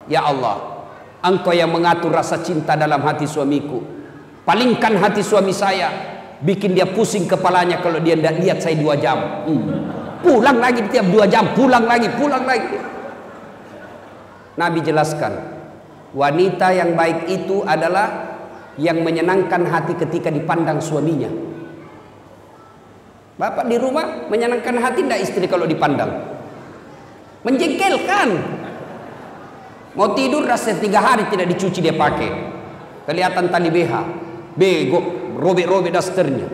Ya Allah, Engkau yang mengatur rasa cinta dalam hati suamiku. Palingkan hati suami saya, bikin dia pusing kepalanya kalau dia tidak lihat saya 2 jam. Pulang lagi tiap 2 jam, pulang lagi. Nabi jelaskan, wanita yang baik itu adalah yang menyenangkan hati ketika dipandang suaminya. Bapak di rumah menyenangkan hati tidak istri kalau dipandang? Menjengkelkan. Mau tidur rasa 3 hari tidak dicuci dia pakai, kelihatan tali BH, bego, robek-robek dasternya,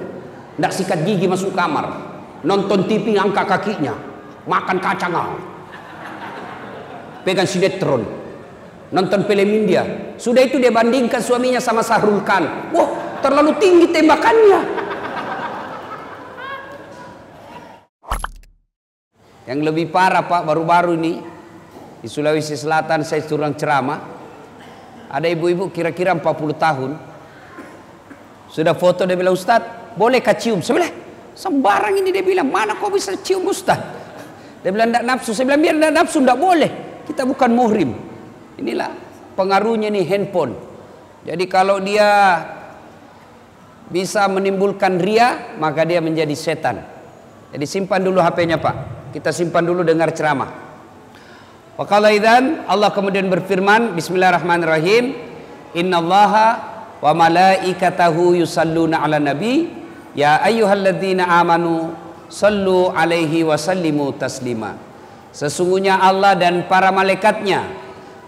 tidak sikat gigi masuk kamar, nonton TV angkat kakinya, makan kacang, pegang sinetron, nonton film India. Sudah itu dia bandingkan suaminya sama Sahrul Khan. Wah, terlalu tinggi tembakannya. Yang lebih parah Pak, baru-baru ini di Sulawesi Selatan saya turun ceramah, ada ibu-ibu kira-kira 40 tahun, sudah foto, dia bilang, Ustadz bolehkah cium? Saya bilang, sembarang ini, dia bilang, mana kau bisa cium Ustadz? Dia bilang tidak nafsu. Saya bilang, biar tidak nafsu tidak boleh, kita bukan muhrim. Inilah pengaruhnya nih handphone. Jadi kalau dia bisa menimbulkan ria, maka dia menjadi setan. Jadi simpan dulu HP-nya Pak, kita simpan dulu dengar ceramah. Waqala idzan, Allah kemudian berfirman, bismillahirrahmanirrahim, innallaha wa malaikatahu yusalluna ala nabi ya ayyuhalladzina amanu sallu alaihi wa sallimu taslima. Sesungguhnya Allah dan para malaikatnya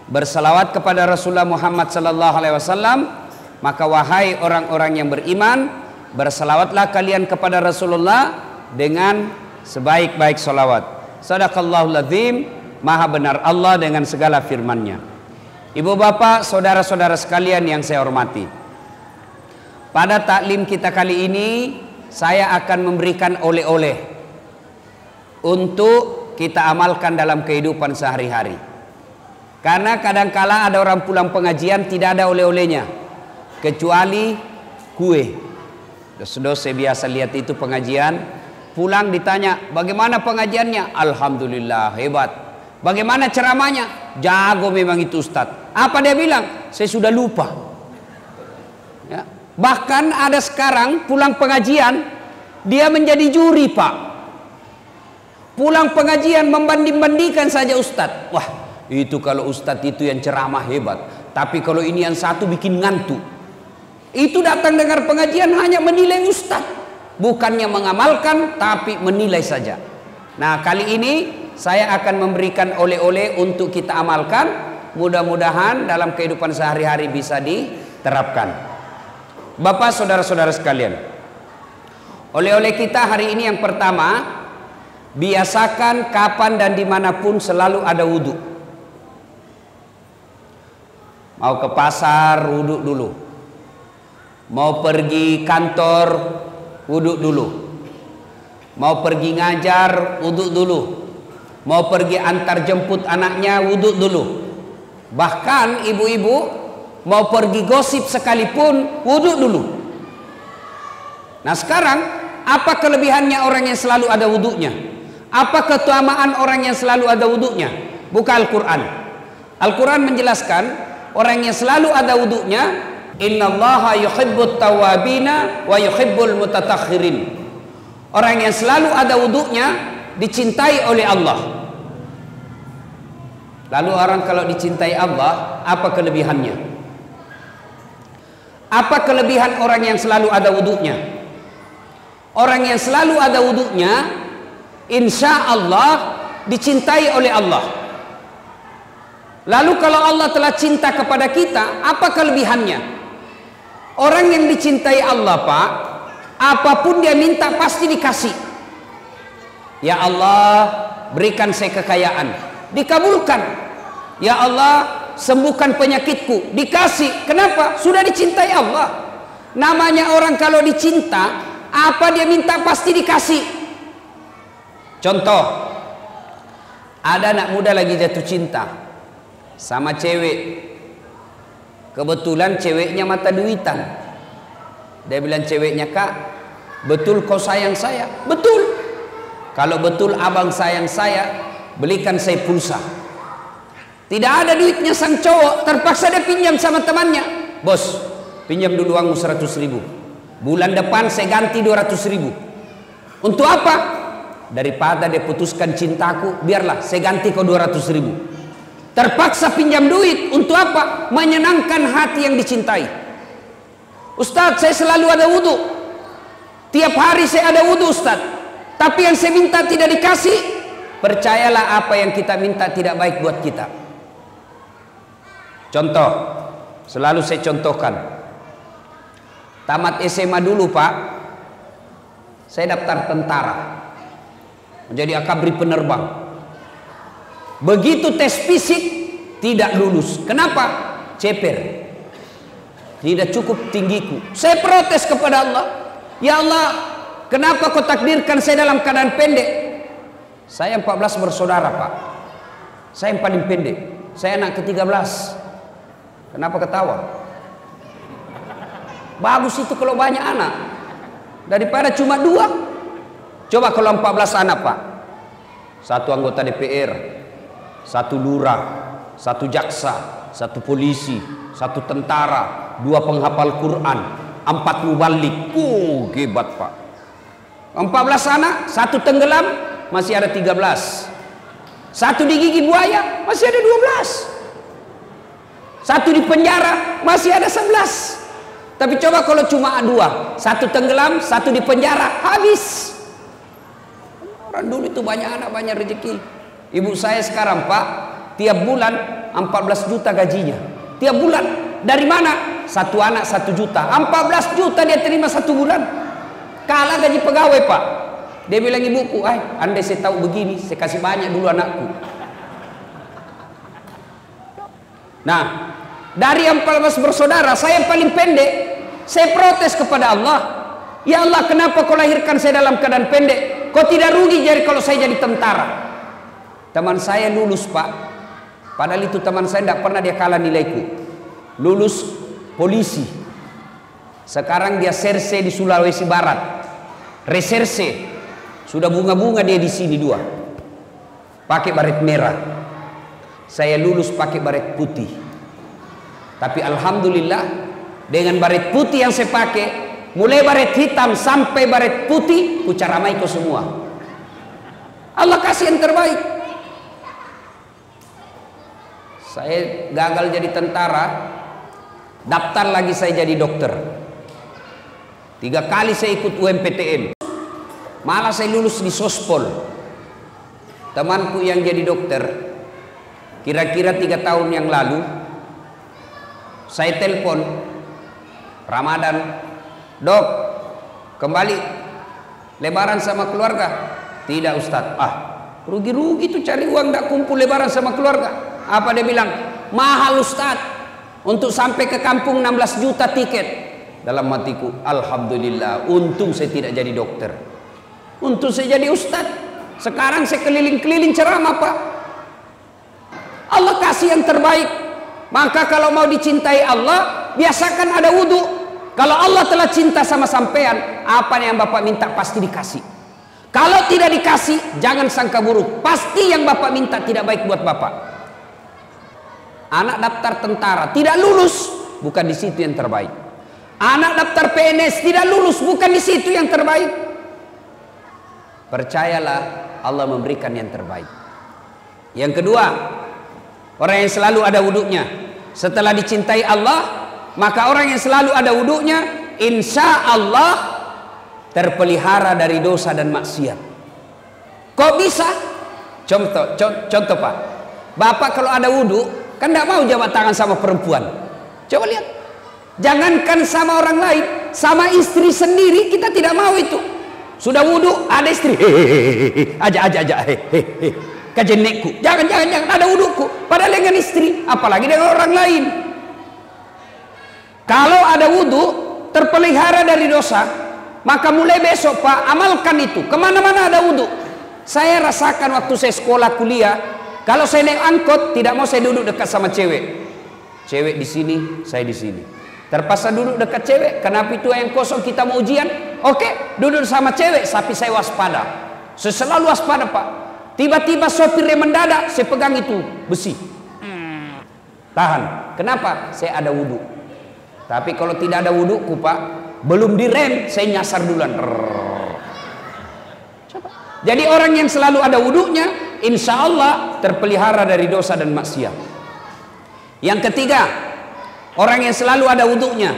bersalawat kepada Rasulullah Muhammad sallallahu alaihi wasallam, maka wahai orang-orang yang beriman, bersalawatlah kalian kepada Rasulullah dengan sebaik-baik salawat. Sadaqallahul azim, Maha benar Allah dengan segala firman-Nya. Ibu bapak, saudara-saudara sekalian yang saya hormati, pada taklim kita kali ini saya akan memberikan oleh-oleh untuk kita amalkan dalam kehidupan sehari-hari. Karena kadangkala ada orang pulang pengajian tidak ada oleh-olehnya kecuali kue. Dos-dos saya biasa lihat itu pengajian, pulang ditanya bagaimana pengajiannya, alhamdulillah hebat. Bagaimana ceramahnya? Jago memang itu Ustadz. Apa dia bilang? Saya sudah lupa. Ya. Bahkan ada sekarang pulang pengajian dia menjadi juri Pak. Pulang pengajian membanding-bandingkan saja Ustadz. Wah, itu kalau Ustadz itu yang ceramah hebat, tapi kalau ini yang satu bikin ngantuk. Itu datang dengar pengajian hanya menilai Ustadz, bukannya mengamalkan tapi menilai saja. Nah kali ini saya akan memberikan oleh-oleh untuk kita amalkan. Mudah-mudahan dalam kehidupan sehari-hari bisa diterapkan. Bapak, saudara-saudara sekalian, oleh-oleh kita hari ini yang pertama, biasakan kapan dan dimanapun selalu ada wudhu. Mau ke pasar, wudhu dulu. Mau pergi kantor, wudhu dulu. Mau pergi ngajar, wudhu dulu. Mau pergi antar jemput anaknya, wudhu dulu. Bahkan ibu-ibu mau pergi gosip sekalipun, wudhu dulu. Nah sekarang apa kelebihannya orang yang selalu ada wudhunya? Apa keutamaan orang yang selalu ada wudhunya? Buka Al-Quran. Al-Quran menjelaskan orang yang selalu ada wudhunya, innallaha yuhibbut tawabina wa yuhibbul mutattakhirin. Orang yang selalu ada wudhunya dicintai oleh Allah. Lalu orang kalau dicintai Allah, apa kelebihannya? Apa kelebihan orang yang selalu ada wudhunya? Orang yang selalu ada wudhunya, insya Allah dicintai oleh Allah. Lalu kalau Allah telah cinta kepada kita, apa kelebihannya? Orang yang dicintai Allah Pak, apapun dia minta pasti dikasih. Ya Allah, berikan saya kekayaan, dikabulkan. Ya Allah, sembuhkan penyakitku, dikasih. Kenapa? Sudah dicintai Allah. Namanya orang kalau dicinta, apa dia minta pasti dikasih. Contoh, ada anak muda lagi jatuh cinta sama cewek. Kebetulan ceweknya mata duitan. Dia bilang ceweknya, Kak, betul kau sayang saya? Betul. Kalau betul abang sayang saya, belikan saya pulsa. Tidak ada duitnya sang cowok, terpaksa dia pinjam sama temannya. Bos, pinjam dulu uangmu 100.000. Bulan depan saya ganti 200.000. Untuk apa? Daripada dia putuskan cintaku, biarlah saya ganti kau 200.000. Terpaksa pinjam duit. Untuk apa? Menyenangkan hati yang dicintai. Ustadz, saya selalu ada wudhu. Tiap hari saya ada wudhu, Ustadz. Tapi yang saya minta tidak dikasih. Percayalah, apa yang kita minta tidak baik buat kita. Contoh, selalu saya contohkan. Tamat SMA dulu, Pak, saya daftar tentara, menjadi akabri penerbang. Begitu tes fisik tidak lulus. Kenapa? Ceper, tidak cukup tinggiku. Saya protes kepada Allah. Ya Allah, kenapa kau takdirkan saya dalam keadaan pendek? Saya 14 bersaudara, Pak. Saya yang paling pendek. Saya anak ke-13. Kenapa ketawa? Bagus itu kalau banyak anak, daripada cuma 2. Coba kalau 14 anak, Pak. 1 anggota DPR, 1 lurah, 1 jaksa, 1 polisi, 1 tentara, 2 penghafal Quran, 4 mubalik. Hebat, Pak. 14 anak, 1 tenggelam, masih ada 13. 1 digigit buaya, masih ada 12. 1 di penjara, masih ada 11. Tapi coba kalau cuma 2, 1 tenggelam, 1 di penjara, habis. Orang dulu itu banyak anak, banyak rezeki. Ibu saya sekarang, Pak, tiap bulan 14 juta gajinya. Tiap bulan. Dari mana? 1 anak 1 juta. 14 juta dia terima 1 bulan. Kalah gaji pegawai, Pak. Dia bilang, ibuku, andai saya tahu begini, saya kasih banyak dulu anakku. Nah, dari 14 bersaudara, saya yang paling pendek. Saya protes kepada Allah. Ya Allah, kenapa kau lahirkan saya dalam keadaan pendek? Kau tidak rugi jadi kalau saya jadi tentara. Teman saya lulus, Pak. Padahal itu teman saya tidak pernah dia kalah nilaiku. Lulus polisi. Sekarang dia serse di Sulawesi Barat. Reserse. Sudah bunga-bunga dia di sini 2. Pakai baret merah. Saya lulus pakai baret putih. Tapi alhamdulillah, dengan baret putih yang saya pakai, mulai baret hitam sampai baret putih, ku caramai kau semua. Allah kasih yang terbaik. Saya gagal jadi tentara, daftar lagi saya jadi dokter. 3 kali saya ikut UMPTN. Malah saya lulus di Sospol. Temanku yang jadi dokter, kira-kira 3 tahun yang lalu, saya telepon Ramadan, dok, kembali lebaran sama keluarga? Tidak, Ustadz. Rugi-rugi tuh cari uang gak kumpul lebaran sama keluarga. Apa dia bilang? Mahal, Ustadz. Untuk sampai ke kampung 16 juta tiket. Dalam hatiku, alhamdulillah, untung saya tidak jadi dokter. Untung saya jadi Ustadz. Sekarang saya keliling-keliling ceramah, Pak. Allah kasih yang terbaik. Maka kalau mau dicintai Allah, biasakan ada wudhu. Kalau Allah telah cinta sama sampean, apa yang Bapak minta pasti dikasih. Kalau tidak dikasih, jangan sangka buruk. Pasti yang Bapak minta tidak baik buat Bapak. Anak daftar tentara tidak lulus, bukan di situ yang terbaik. Anak daftar PNS tidak lulus, bukan di situ yang terbaik. Percayalah, Allah memberikan yang terbaik. Yang kedua, orang yang selalu ada wudhunya. Setelah dicintai Allah, maka orang yang selalu ada wudhunya, insya Allah terpelihara dari dosa dan maksiat. Kok bisa? Contoh, Pak. Bapak kalau ada wudhu, kan tidak mau jabat tangan sama perempuan. Coba lihat. Jangankan sama orang lain, sama istri sendiri kita tidak mau itu. Sudah wudhu, ada istri. Aja. Kajenekku. Jangan ada wudhuku. Padahal dengan istri, apalagi dengan orang lain. Kalau ada wudhu, terpelihara dari dosa, maka mulai besok, Pak, amalkan itu. Kemana-mana ada wudhu. Saya rasakan waktu saya sekolah kuliah, kalau saya naik angkot, tidak mau saya duduk dekat sama cewek. Cewek di sini, saya di sini. Terpaksa duduk dekat cewek. Kenapa itu yang kosong kita mau ujian? Oke, duduk sama cewek, tapi saya waspada. Saya selalu waspada, Pak. Tiba-tiba sopirnya mendadak, saya pegang itu besi. tahan. Kenapa? Saya ada wudhu. Tapi kalau tidak ada wudhuku Pak, belum direm, saya nyasar duluan. Coba. Jadi orang yang selalu ada wudhunya, insya Allah terpelihara dari dosa dan maksiat. Yang ketiga, orang yang selalu ada wudhunya,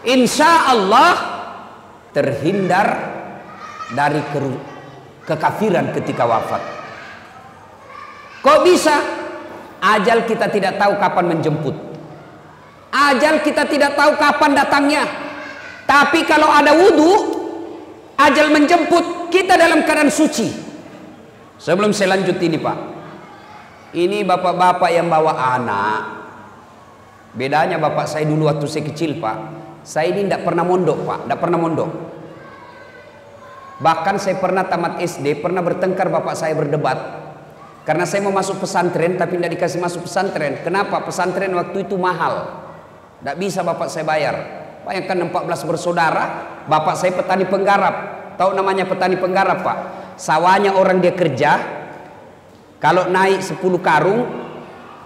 insya Allah terhindar dari kekafiran ketika wafat. Kok bisa? Ajal kita tidak tahu kapan menjemput. Ajal kita tidak tahu kapan datangnya. Tapi kalau ada wudhu, ajal menjemput, kita dalam keadaan suci. Sebelum saya lanjut ini Pak, ini bapak-bapak yang bawa anak. Bedanya bapak saya dulu waktu saya kecil Pak, saya ini tidak pernah mondok Pak, tidak pernah mondok. Bahkan saya pernah tamat SD, pernah bertengkar bapak saya berdebat. Karena saya mau masuk pesantren tapi tidak dikasih masuk pesantren. Kenapa? Pesantren waktu itu mahal. Tidak bisa bapak saya bayar. Bayangkan 14 bersaudara, bapak saya petani penggarap. Tahu namanya petani penggarap Pak? Sawahnya orang dia kerja, kalau naik 10 karung,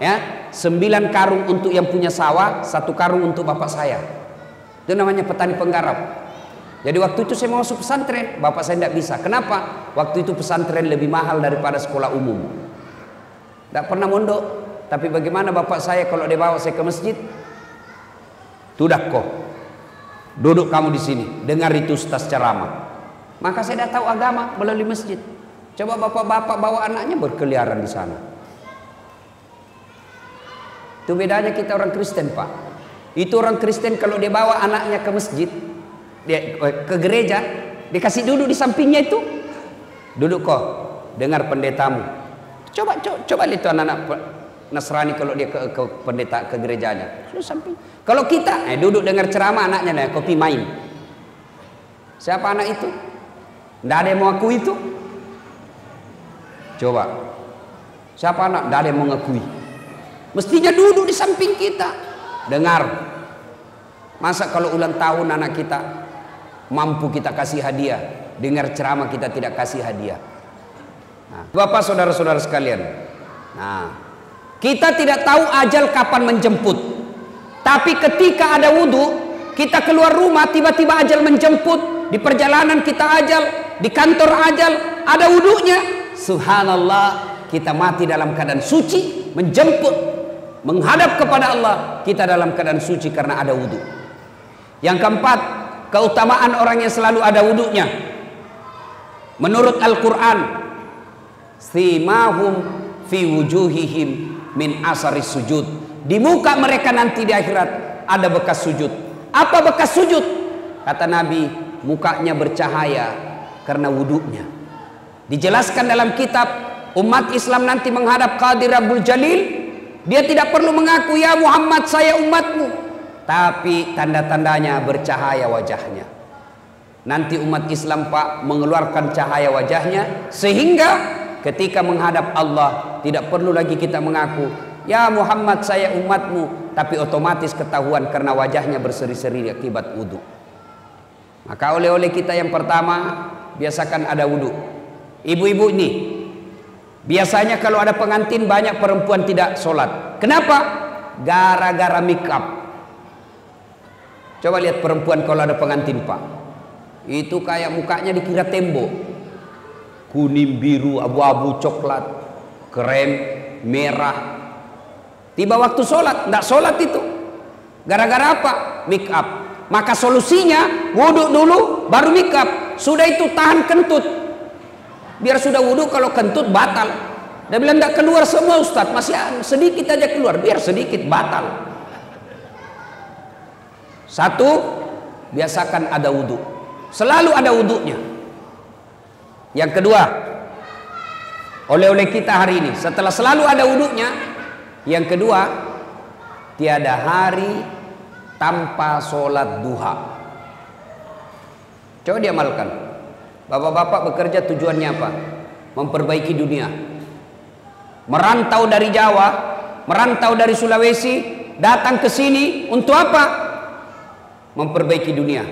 ya 9 karung untuk yang punya sawah, 1 karung untuk bapak saya. Itu namanya petani penggarap. Jadi waktu itu saya mau masuk pesantren, bapak saya tidak bisa. Kenapa? Waktu itu pesantren lebih mahal daripada sekolah umum. Tidak pernah mondok. Tapi bagaimana bapak saya kalau dia bawa saya ke masjid? Sudah kok, duduk kamu di sini, dengar itu ustaz ceramah. Maka saya dah tahu agama melalui masjid. Coba bapak-bapak bawa anaknya berkeliaran di sana. Itu bedanya kita orang Kristen Pak. Itu orang Kristen kalau dia bawa anaknya ke masjid, dia ke gereja, dikasih duduk di sampingnya itu. Duduk kok, dengar pendetamu. Coba lihat itu anak-anak Nasrani kalau dia ke pendeta, ke gerejanya. Duduk samping. Kalau kita duduk dengar ceramah, anaknya kopi main. Siapa anak itu? Tidak ada yang mau ngaku itu. Coba, siapa anak? Tidak ada yang mau ngakui. Mestinya duduk di samping kita, dengar. Masa kalau ulang tahun anak kita mampu kita kasih hadiah, dengar ceramah kita tidak kasih hadiah. Nah, Bapak saudara-saudara sekalian, nah, kita tidak tahu ajal kapan menjemput. Tapi ketika ada wudhu, kita keluar rumah tiba-tiba ajal menjemput. Di perjalanan kita ajal, di kantor ajal, ada wudhunya. Subhanallah, kita mati dalam keadaan suci, menjemput, menghadap kepada Allah, kita dalam keadaan suci karena ada wudhu. Yang keempat, keutamaan orang yang selalu ada wudhunya. Menurut Al-Quran, simahum fi wujuhihim min asaris sujud. Di muka mereka nanti di akhirat ada bekas sujud. Apa bekas sujud? Kata Nabi, mukanya bercahaya karena wudhunya. Dijelaskan dalam kitab, umat Islam nanti menghadap Qadir Rabbul Jalil, dia tidak perlu mengaku ya Muhammad saya umatmu, tapi tanda-tandanya bercahaya wajahnya. Nanti umat Islam Pak mengeluarkan cahaya wajahnya, sehingga ketika menghadap Allah tidak perlu lagi kita mengaku ya Muhammad saya umatmu, tapi otomatis ketahuan karena wajahnya berseri-seri akibat wudhu. Maka oleh-oleh kita yang pertama, biasakan ada wudhu. Ibu-ibu ini biasanya kalau ada pengantin banyak perempuan tidak sholat. Kenapa? Gara-gara make up. Coba lihat perempuan kalau ada pengantin Pak, itu kayak mukanya dikira tembok, kuning, biru, abu-abu, coklat, krem, merah. Tiba waktu sholat, tidak sholat itu. Gara-gara apa? Make up. Maka solusinya wudhu dulu baru make up. Sudah itu tahan kentut. Biar sudah wudhu, kalau kentut batal. Dia bilang tidak keluar semua Ustadz, masih sedikit aja keluar. Biar sedikit batal. Satu, biasakan ada wudhu. Selalu ada wudhunya. Yang kedua, oleh-oleh kita hari ini, setelah selalu ada wudhunya, yang kedua, tiada hari tanpa sholat duha. Coba diamalkan. Bapak-bapak bekerja tujuannya apa? Memperbaiki dunia. Merantau dari Jawa, merantau dari Sulawesi, datang ke sini untuk apa? Memperbaiki dunia.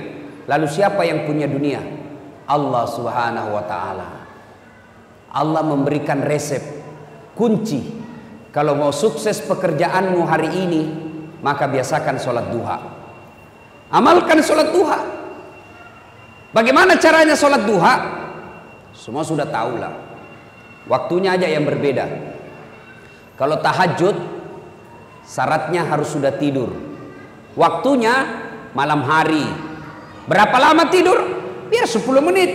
Lalu siapa yang punya dunia? Allah Subhanahu wa ta'ala. Allah memberikan resep, kunci Kalau mau sukses pekerjaanmu hari ini, maka biasakan sholat duha. Amalkan sholat duha. Bagaimana caranya sholat duha? Semua sudah tahu lah. Waktunya aja yang berbeda. Kalau tahajud, syaratnya harus sudah tidur. Waktunya malam hari. Berapa lama tidur? Biar 10 menit.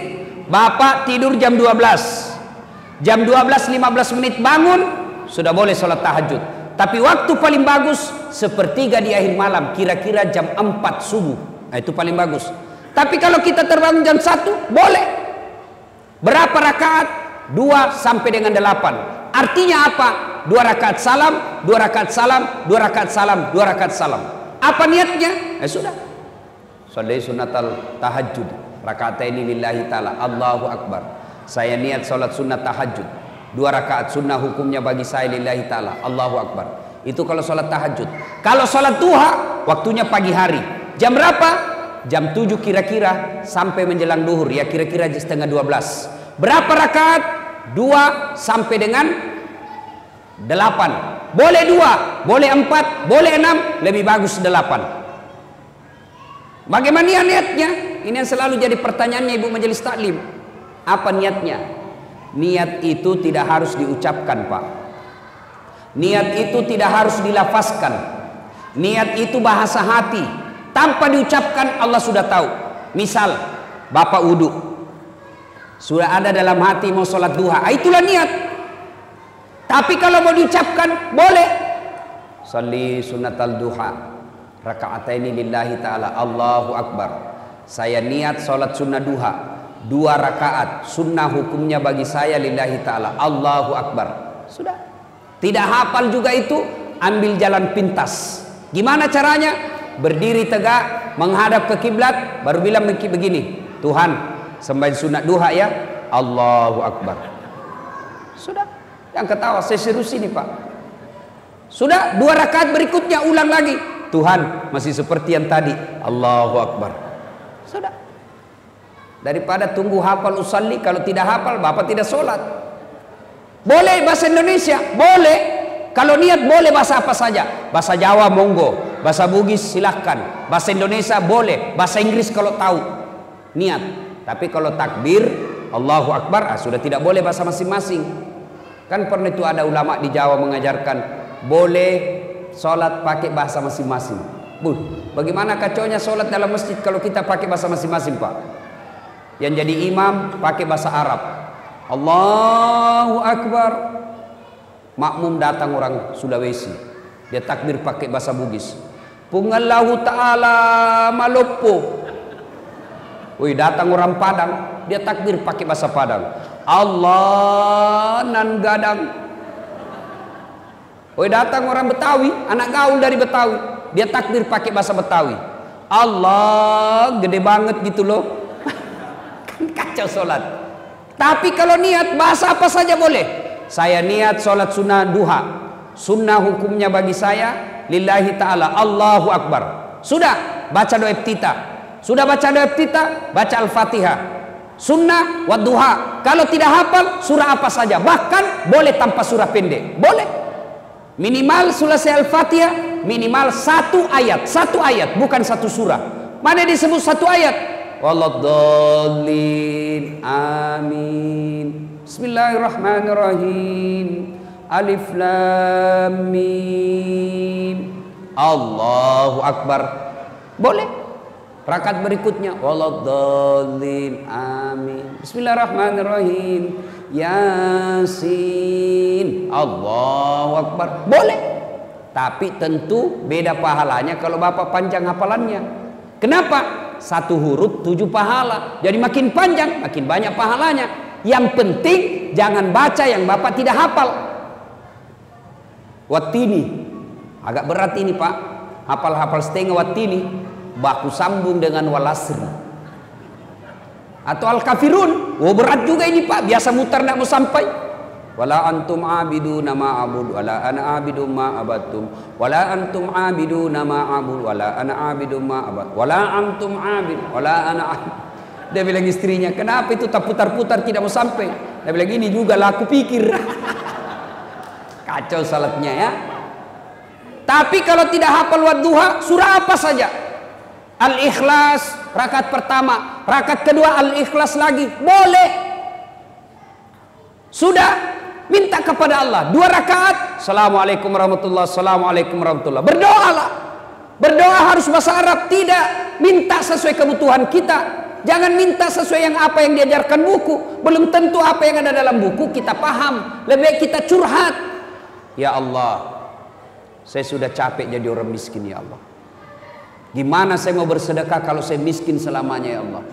Bapak tidur jam 12. Jam 12.15 menit bangun, sudah boleh sholat tahajud. Tapi waktu paling bagus sepertiga di akhir malam, kira-kira jam 4 subuh. Nah, itu paling bagus. Tapi kalau kita terbangun jam 1, boleh. Berapa rakaat? 2 sampai dengan 8. Artinya apa? 2 rakaat salam, 2 rakaat salam, 2 rakaat salam, 2 rakaat salam. Apa niatnya? Sudah. Sholli sunnatal tahajud, rakaataini lillahi ta'ala, Allahu Akbar. Saya niat sholat sunnah tahajud, 2 rakaat sunnah hukumnya bagi saya lillahi ta'ala, Allahu Akbar. Itu kalau sholat tahajud. Kalau sholat duha, waktunya pagi hari. Jam berapa? Jam 7 kira-kira sampai menjelang duhur, ya kira-kira setengah 12. Berapa rakaat? 2 sampai dengan 8. Boleh 2, boleh 4, boleh 6, lebih bagus 8. Bagaimana niatnya? Ini yang selalu jadi pertanyaannya Ibu Majelis Taklim. Apa niatnya? Niat itu tidak harus diucapkan, Pak. Niat itu tidak harus dilafazkan. Niat itu bahasa hati. Tanpa diucapkan Allah sudah tahu. Misal, Bapak wudhu, sudah ada dalam hati mau sholat duha, itulah niat. Tapi kalau mau diucapkan, boleh. Sholli sunnatal duha, rakaataini lillahi ta'ala, Allahu Akbar. Saya niat sholat sunnah duha, 2 rakaat sunnah hukumnya bagi saya lillahi ta'ala, Allahu Akbar. Sudah. Tidak hafal juga itu, ambil jalan pintas. Gimana caranya? Berdiri tegak, menghadap ke kiblat, baru bilang begini, Tuhan, sembahyang sunat duha ya, Allahu Akbar. Sudah. Yang ketawa, saya serius ini Pak. Sudah, 2 rakaat berikutnya ulang lagi, Tuhan, masih seperti yang tadi, Allahu Akbar. Sudah. Daripada tunggu hafal usalli, kalau tidak hafal Bapak tidak sholat. Boleh bahasa Indonesia, boleh. Kalau niat boleh bahasa apa saja. Bahasa Jawa monggo, bahasa Bugis silahkan, bahasa Indonesia boleh, bahasa Inggris kalau tahu niat. Tapi kalau takbir Allahu Akbar, sudah tidak boleh bahasa masing-masing. Kan pernah itu ada ulama di Jawa mengajarkan boleh sholat pakai bahasa masing-masing. Bagaimana kacaunya sholat dalam masjid kalau kita pakai bahasa masing-masing, Pak? Yang jadi imam pakai bahasa Arab, Allahu Akbar. Makmum datang orang Sulawesi, dia takbir pakai bahasa Bugis, Pungallahu ta'ala malopo. Wih, datang orang Padang, dia takbir pakai bahasa Padang, Allah nan gadang. Wih, datang orang Betawi, anak gaul dari Betawi, dia takbir pakai bahasa Betawi, Allah gede banget gitu loh. Kan kacau sholat. Tapi kalau niat bahasa apa saja boleh. Saya niat sholat sunnah duha, sunnah hukumnya bagi saya lillahi ta'ala, Allahu Akbar. Sudah baca doa iftitah, sudah baca doa iftitah, baca Al-Fatihah, sunnah wa duha. Kalau tidak hafal surah apa saja, bahkan boleh tanpa surah pendek, boleh. Minimal selesai Al-Fatihah, minimal 1 ayat, 1 ayat, bukan 1 surah. Mana disebut 1 ayat? Waladhdallin, amin. Bismillahirrahmanirrahim. Alif lam mim. Allahu Akbar. Boleh. Rakaat berikutnya waladhdallin, amin. Bismillahirrahmanirrahim. Yasin. Allahu Akbar. Boleh. Tapi tentu beda pahalanya kalau Bapak panjang hafalannya. Kenapa? 1 huruf 7 pahala. Jadi makin panjang, makin banyak pahalanya. Yang penting jangan baca yang Bapak tidak hafal. Wattini, agak berat ini Pak. Hafal-hafal setengah wattini, baku sambung dengan walasr. Atau al-kafirun, berat juga ini Pak. Biasa mutar tidak mau sampai. Wala antum abiduna ma abud wala ana abidu ma abattum wala antum abiduna ma abud wala ana abidu ma abad wala antum abid wala ana abid. Dia bilang istrinya, kenapa itu tak putar-putar tidak mau sampai? Dia bilang, ini juga lah aku pikir. Kacau salatnya ya. Tapi kalau tidak hafal wadduha, surah apa saja. Al-Ikhlas rakaat pertama, rakaat kedua Al-Ikhlas lagi, boleh. Sudah, minta kepada Allah 2 rakaat. Assalamualaikum warahmatullahi, assalamualaikum warahmatullahi. Berdoalah. Berdoa harus bahasa Arab, tidak minta sesuai kebutuhan kita. Jangan minta sesuai yang apa yang diajarkan buku. Belum tentu apa yang ada dalam buku kita paham. Lebih baik kita curhat. Ya Allah, saya sudah capek jadi orang miskin ya Allah. Gimana saya mau bersedekah kalau saya miskin selamanya ya Allah.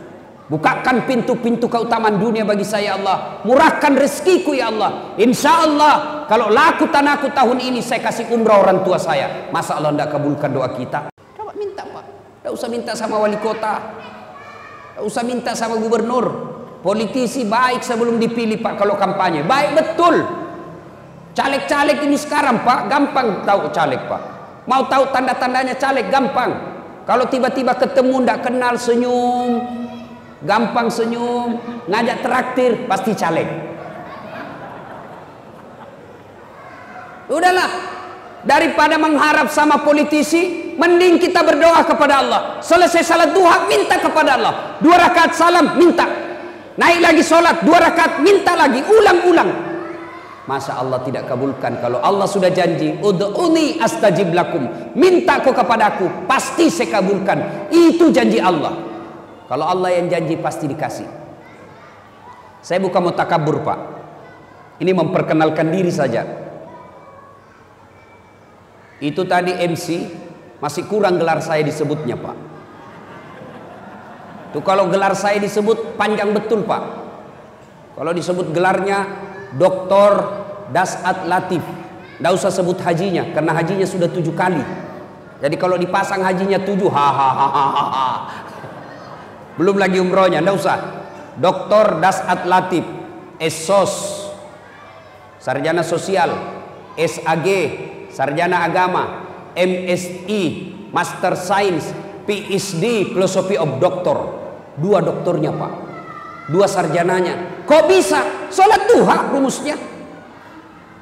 Bukakan pintu-pintu keutamaan dunia bagi saya ya Allah. Murahkan rezekiku ya Allah. Insya Allah kalau laku tanahku tahun ini saya kasih umrah orang tua saya. Masa Allah tidak kabulkan doa kita? Coba minta Pak. Tidak usah minta sama wali kota. Tidak usah minta sama gubernur. Politisi baik sebelum dipilih Pak kalau kampanye. Baik betul. Caleg-caleg ini sekarang Pak, gampang tahu caleg Pak. Mau tahu tanda-tandanya caleg gampang. Kalau tiba-tiba ketemu tidak kenal senyum, gampang senyum, ngajak traktir pasti caleg. Udahlah, daripada mengharap sama politisi, mending kita berdoa kepada Allah. Selesai salat duha, minta kepada Allah. 2 rakaat salam, minta. Naik lagi sholat, 2 rakaat, minta lagi, ulang-ulang. Masa Allah tidak kabulkan? Kalau Allah sudah janji, ud'uni astajib lakum, minta kau kepadaku, pasti saya kabulkan. Itu janji Allah. Kalau Allah yang janji pasti dikasih. Saya bukan mau takabur Pak, ini memperkenalkan diri saja. Itu tadi MC masih kurang gelar saya disebutnya Pak. Tuh kalau gelar saya disebut panjang betul Pak. Kalau disebut gelarnya Dr. Dasat Latif, tidak usah sebut hajinya karena hajinya sudah 7 kali. Jadi kalau dipasang hajinya 7, hahaha. Belum lagi umrohnya, tidak usah. Dr. Dasat Latif, SOS, sarjana sosial, SAG, sarjana agama, MSI, Master Science, PhD, Philosophy of Doctor. 2 doktornya Pak, 2 sarjananya. Kok bisa? Sholat duha rumusnya.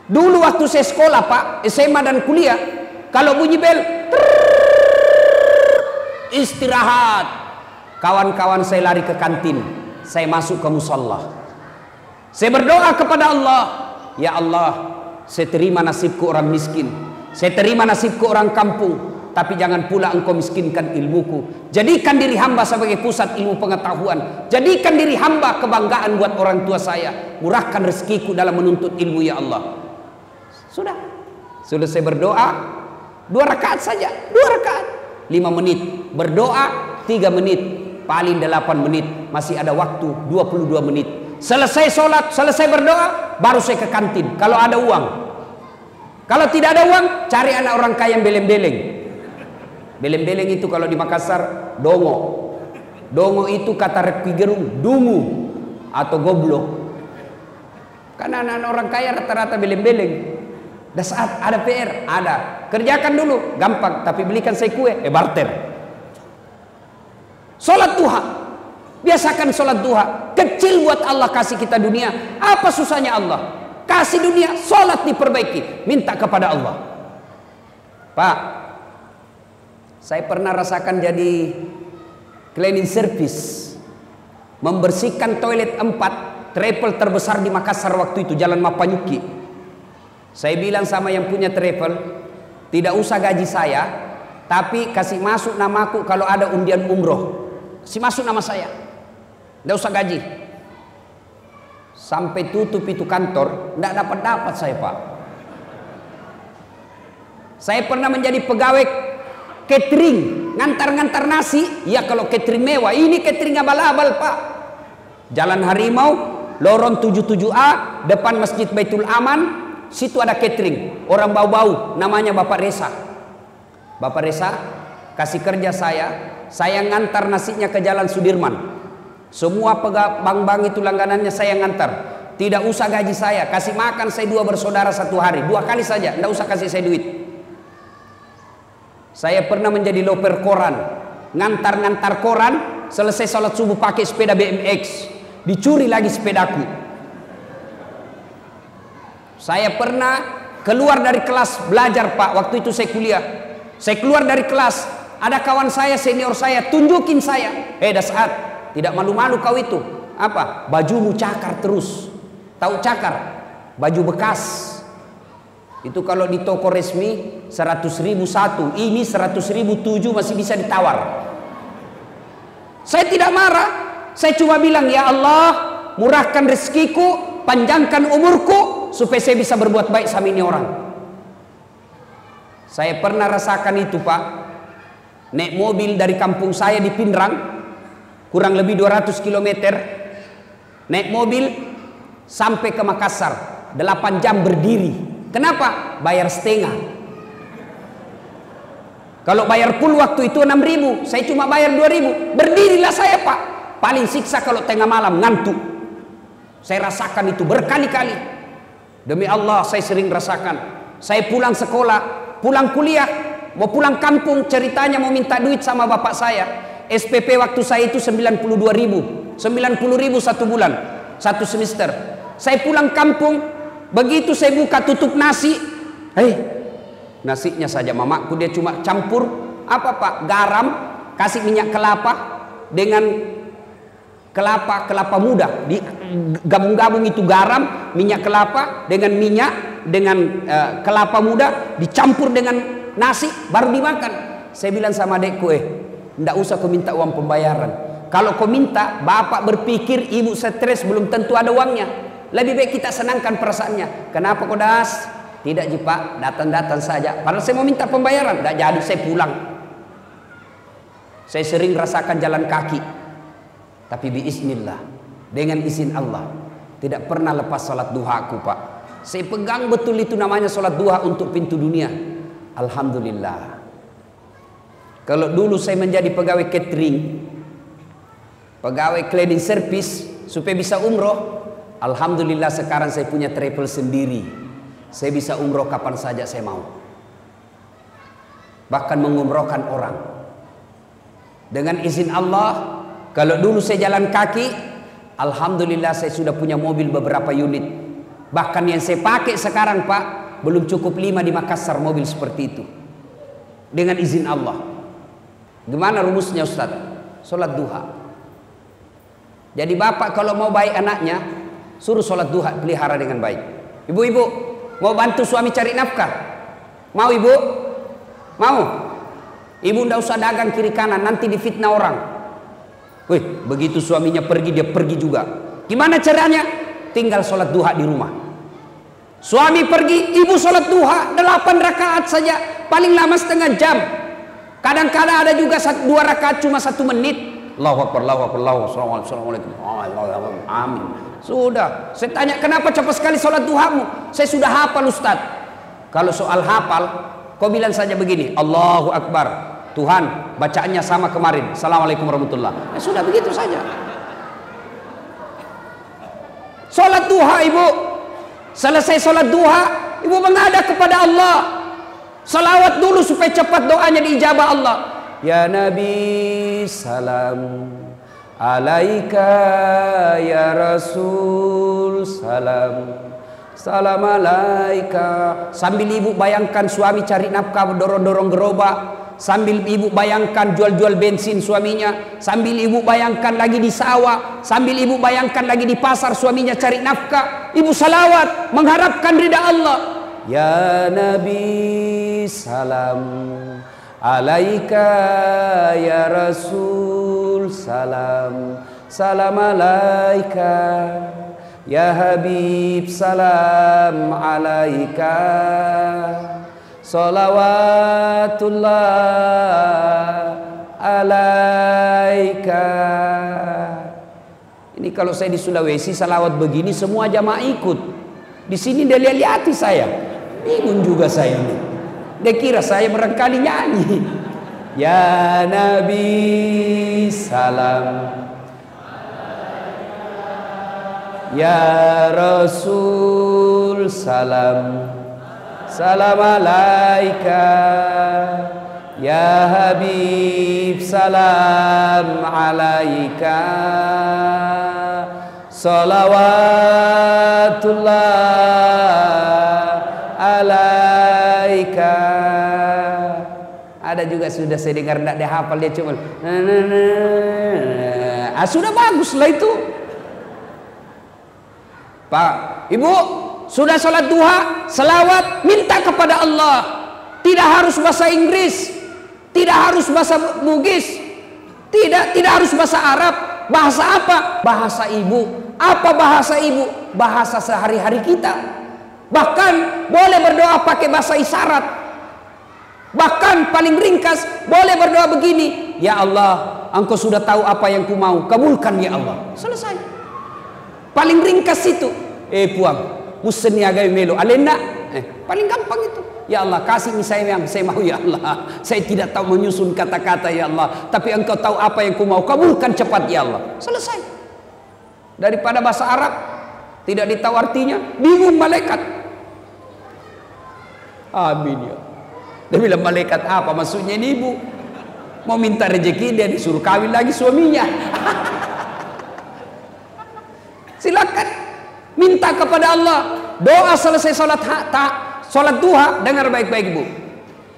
Dulu waktu saya sekolah Pak, SMA dan kuliah, kalau bunyi bel, istirahat. Kawan-kawan saya lari ke kantin, saya masuk ke musola. Saya berdoa kepada Allah, ya Allah, saya terima nasibku orang miskin, saya terima nasibku orang kampung, tapi jangan pula engkau miskinkan ilmuku. Jadikan diri hamba sebagai pusat ilmu pengetahuan. Jadikan diri hamba kebanggaan buat orang tua saya. Murahkan rezekiku dalam menuntut ilmu ya Allah. Sudah saya berdoa 2 rakaat saja, 2 rakaat 5 menit, berdoa 3 menit, paling 8 menit, masih ada waktu 22 menit. Selesai sholat, selesai berdoa, baru saya ke kantin kalau ada uang. Kalau tidak ada uang, cari anak orang kaya yang beleng-beleng. Beleng-beleng itu kalau di Makassar dongo. Dongo itu kata Rocky Gerung dungu atau goblok. Karena anak-anak orang kaya rata-rata beleng-beleng. Dan saat ada PR, ada. Kerjakan dulu, gampang. Tapi belikan saya kue, barter. Sholat duha. Biasakan sholat duha. Kecil buat Allah kasih kita dunia. Apa susahnya Allah? Kasih dunia, sholat diperbaiki. Minta kepada Allah. Pak, saya pernah rasakan jadi cleaning service. Membersihkan toilet 4, travel terbesar di Makassar waktu itu, Jalan Mapanyuki. Saya bilang sama yang punya travel, tidak usah gaji saya, tapi kasih masuk namaku kalau ada undian umroh. Kasih masuk nama saya, tidak usah gaji. Sampai tutup itu kantor, tidak dapat saya Pak. Saya pernah menjadi pegawai catering, ngantar-ngantar nasi. Ya kalau catering mewah, ini catering abal-abal Pak. Jalan Harimau, lorong 77A, depan Masjid Baitul Aman. Situ ada catering, orang bau-bau, namanya Bapak Resa. Bapak Resa kasih kerja saya ngantar nasinya ke Jalan Sudirman. Semua bank-bank itu langganannya saya ngantar. Tidak usah gaji saya, kasih makan saya 2 bersaudara 1 hari, 2 kali saja, tidak usah kasih saya duit. Saya pernah menjadi loper koran, ngantar-ngantar koran, selesai sholat subuh pakai sepeda BMX, dicuri lagi sepedaku. Saya pernah keluar dari kelas belajar Pak, waktu itu saya kuliah. Saya keluar dari kelas, ada kawan saya, senior saya, tunjukin saya. Dasar, tidak malu-malu kau itu. Apa? Bajumu cakar terus. Tahu cakar? Baju bekas. Itu kalau di toko resmi 100.000 satu, ini 100.000 7 masih bisa ditawar. Saya tidak marah, saya cuma bilang, ya Allah, murahkan rezekiku, panjangkan umurku, supaya saya bisa berbuat baik sama ini orang. Saya pernah rasakan itu Pak, naik mobil dari kampung saya di Pindrang, kurang lebih 200 km, naik mobil sampai ke Makassar, 8 jam berdiri. Kenapa? Bayar setengah. Kalau bayar full waktu itu 6.000, saya cuma bayar 2.000. Berdirilah saya Pak. Paling siksa kalau tengah malam ngantuk. Saya rasakan itu berkali-kali. Demi Allah saya sering rasakan. Saya pulang sekolah, pulang kuliah, mau pulang kampung, ceritanya mau minta duit sama bapak saya. SPP waktu saya itu 92.000, 90.000 satu bulan, satu semester. Saya pulang kampung, begitu saya buka tutup nasi, nasinya saja mamaku dia cuma campur apa Pak? Garam, kasih minyak kelapa dengan kelapa muda, digabung-gabung itu garam, minyak kelapa dengan minyak dengan kelapa muda dicampur dengan nasi baru dimakan. Saya bilang sama adekku, ndak usah kau minta uang pembayaran. Kalau kau minta, bapak berpikir ibu stres, belum tentu ada uangnya. Lebih baik kita senangkan perasaannya. Kenapa kau das? Tidak ji Pak, datang-datang saja. Padahal saya mau minta pembayaran, tidak jadi, saya pulang. Saya sering rasakan jalan kaki, tapi biiznillah, dengan izin Allah, tidak pernah lepas salat duhaku Pak. Saya pegang betul itu namanya salat duha untuk pintu dunia. Alhamdulillah. Kalau dulu saya menjadi pegawai catering, pegawai cleaning service supaya bisa umroh, alhamdulillah sekarang saya punya travel sendiri. Saya bisa umroh kapan saja saya mau. Bahkan mengumrohkan orang. Dengan izin Allah, kalau dulu saya jalan kaki, alhamdulillah saya sudah punya mobil beberapa unit. Bahkan yang saya pakai sekarang Pak, belum cukup 5 di Makassar mobil seperti itu. Dengan izin Allah. Gimana rumusnya Ustaz? Sholat duha. Jadi bapak kalau mau baik anaknya, suruh sholat duha, pelihara dengan baik. Ibu-ibu, mau bantu suami cari nafkah? Mau ibu? Mau? Ibu ndak usah dagang kiri kanan, nanti difitnah orang. Wih, begitu suaminya pergi, dia pergi juga. Gimana caranya? Tinggal sholat duha di rumah. Suami pergi, ibu sholat duha 8 rakaat saja, paling lama setengah jam. Kadang-kadang ada juga 2 rakaat cuma 1 menit. Allahu Akbar, Allahu Akbar, Allahu Akbar, Assalamualaikum. Amin. Sudah. Saya tanya, kenapa cepat sekali sholat duhamu? Saya sudah hafal Ustaz. Kalau soal hafal, kau bilang saja begini, Allahu Akbar. Tuhan, bacaannya sama kemarin. Assalamualaikum warahmatullahi. Sudah begitu saja. Sholat duha ibu. Selesai sholat duha, ibu menghadap kepada Allah. Salawat dulu supaya cepat doanya diijabah Allah. Ya Nabi salam alaika, ya Rasul salam, salam alaika. Sambil ibu bayangkan suami cari nafkah, dorong-dorong gerobak. Sambil ibu bayangkan jual-jual bensin suaminya. Sambil ibu bayangkan lagi di sawah. Sambil ibu bayangkan lagi di pasar suaminya cari nafkah. Ibu salawat mengharapkan ridha Allah. Ya Nabi salam alaika, ya Rasul salam, salam alaika, ya Habib salam alaika, salawatullah alaika. Ini kalau saya di Sulawesi salawat begini semua jamaah ikut. Di sini dia lihat saya. Bingung juga saya ini. Dia kira saya barangkali nyanyi. Ya Nabi salam, ya Rasul salam, salam alaika, ya Habib salam alaika, salawatullah alaika. ada juga sudah saya dengar tidak dia hafal, dia cuma sudah bagus lah itu. Pak, Ibu, sudah sholat duha, selawat, minta kepada Allah. Tidak harus bahasa Inggris, tidak harus bahasa Bugis, tidak harus bahasa Arab. Bahasa apa? Bahasa ibu. Apa bahasa ibu? Bahasa sehari-hari kita. Bahkan boleh berdoa pakai bahasa isyarat. Bahkan paling ringkas boleh berdoa begini, ya Allah, Engkau sudah tahu apa yang ku mau, kabulkan ya Allah. Selesai. Paling ringkas itu. Puang, musen ya gawe melo alena. Paling gampang itu. Ya Allah, kasih saya yang saya mau ya Allah. Saya tidak tahu menyusun kata-kata ya Allah, tapi Engkau tahu apa yang ku mau, kabulkan cepat ya Allah. Selesai. Daripada bahasa Arab tidak ditahu artinya, bingung malaikat. Amin ya. Dia bilang, malaikat apa maksudnya ini ibu? Mau minta rezeki, dia disuruh kawin lagi suaminya. Silakan minta kepada Allah. Doa selesai sholat duha, dengar baik-baik bu.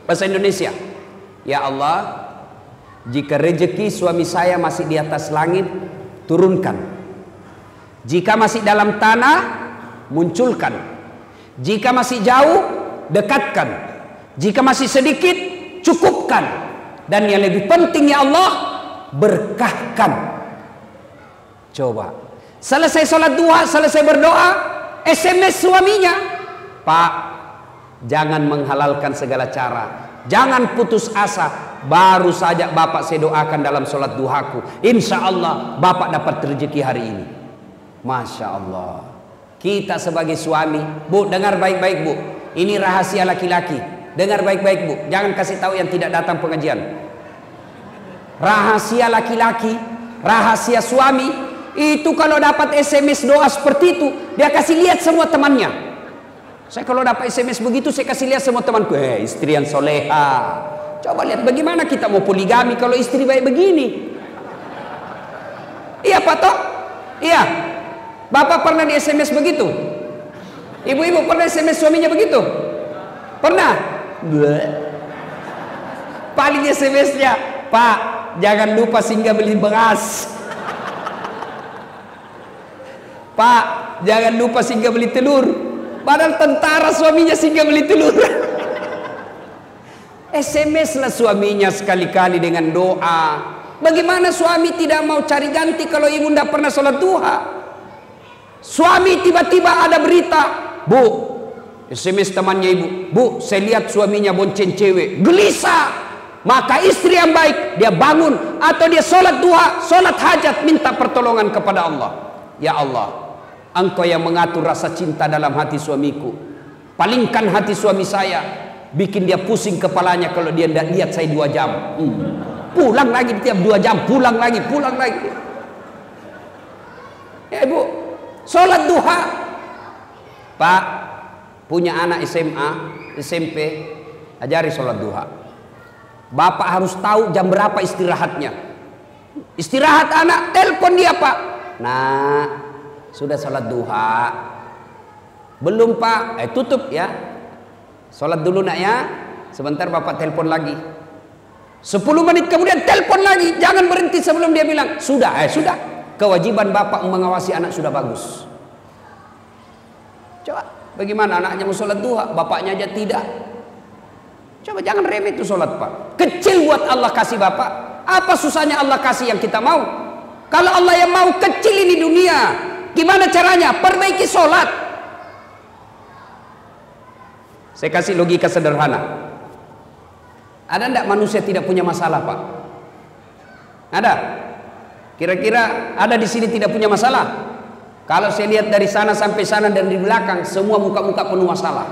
Bahasa Indonesia. Ya Allah, jika rezeki suami saya masih di atas langit, turunkan. Jika masih dalam tanah, munculkan. Jika masih jauh, dekatkan. Jika masih sedikit, cukupkan. Dan yang lebih penting ya Allah, berkahkan. Coba. Selesai sholat duha, selesai berdoa, SMS suaminya. Pak, jangan menghalalkan segala cara. Jangan putus asa. Baru saja Bapak saya doakan dalam sholat duhaku. Insya Allah Bapak dapat rezeki hari ini. Masya Allah. Kita sebagai suami, bu, dengar baik-baik bu. Ini rahasia laki-laki. Dengar baik-baik bu, jangan kasih tahu yang tidak datang pengajian. Rahasia laki-laki, rahasia suami, itu kalau dapat SMS doa seperti itu, dia kasih lihat semua temannya. Saya kalau dapat SMS begitu, saya kasih lihat semua temanku, istri yang soleha. Coba lihat bagaimana kita mau poligami kalau istri baik begini. Iya Pak Tok? Iya. Bapak pernah di SMS begitu? Ibu-ibu pernah SMS suaminya begitu? Pernah? Paling SMS-nya, Pak, jangan lupa singgah beli beras. Pak, jangan lupa singgah beli telur. Padahal tentara suaminya singgah beli telur. SMS lah suaminya sekali-kali dengan doa. Bagaimana suami tidak mau cari ganti kalau ibu tidak pernah sholat duha? Suami tiba-tiba ada berita, bu, SMS temannya ibu, bu, saya lihat suaminya bonceng cewek, gelisah. Maka istri yang baik, dia bangun atau dia sholat duha, sholat hajat, minta pertolongan kepada Allah. Ya Allah, Engkau yang mengatur rasa cinta dalam hati suamiku. Palingkan hati suami saya, bikin dia pusing kepalanya kalau dia tidak lihat saya 2 jam. Pulang lagi tiap 2 jam, pulang lagi. Ya ibu, sholat duha. Pak, punya anak SMA, SMP, ajari sholat duha. Bapak harus tahu jam berapa istirahatnya. Istirahat anak, telepon dia Pak. Nah, sudah sholat duha? Belum Pak? Tutup ya. Sholat dulu nak ya. Sebentar Bapak telepon lagi. 10 menit kemudian telepon lagi. Jangan berhenti sebelum dia bilang sudah. Sudah. Kewajiban Bapak mengawasi anak sudah bagus. Coba. Bagaimana anaknya mau sholat duha, bapaknya aja tidak. Coba jangan remeh itu sholat Pak. Kecil buat Allah kasih Bapak. Apa susahnya Allah kasih yang kita mau? Kalau Allah yang mau kecil ini dunia, gimana caranya? Perbaiki sholat. Saya kasih logika sederhana. Ada enggak manusia tidak punya masalah Pak? Ada? Kira-kira ada di sini tidak punya masalah? Kalau saya lihat dari sana sampai sana dan di belakang, semua muka-muka penuh masalah.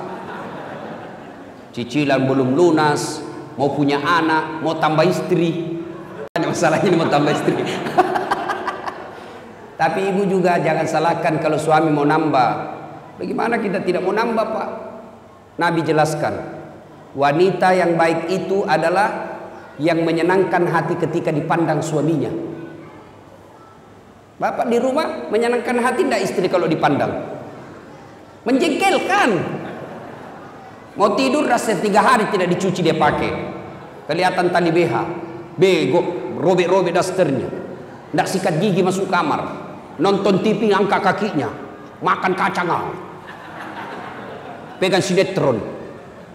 Cicilan belum lunas, mau punya anak, mau tambah istri. Masalahnya ini mau tambah istri. Tapi ibu juga jangan salahkan kalau suami mau nambah. Bagaimana kita tidak mau nambah Pak? Nabi jelaskan, wanita yang baik itu adalah yang menyenangkan hati ketika dipandang suaminya. Bapak di rumah menyenangkan hati tidak istri kalau dipandang? Menjengkelkan. Mau tidur rasa 3 hari tidak dicuci dia pakai. kelihatan tali BH, bego, robek-robek dasternya, ndak sikat gigi masuk kamar, nonton TV angkat kakinya, makan kacang, pegang sinetron,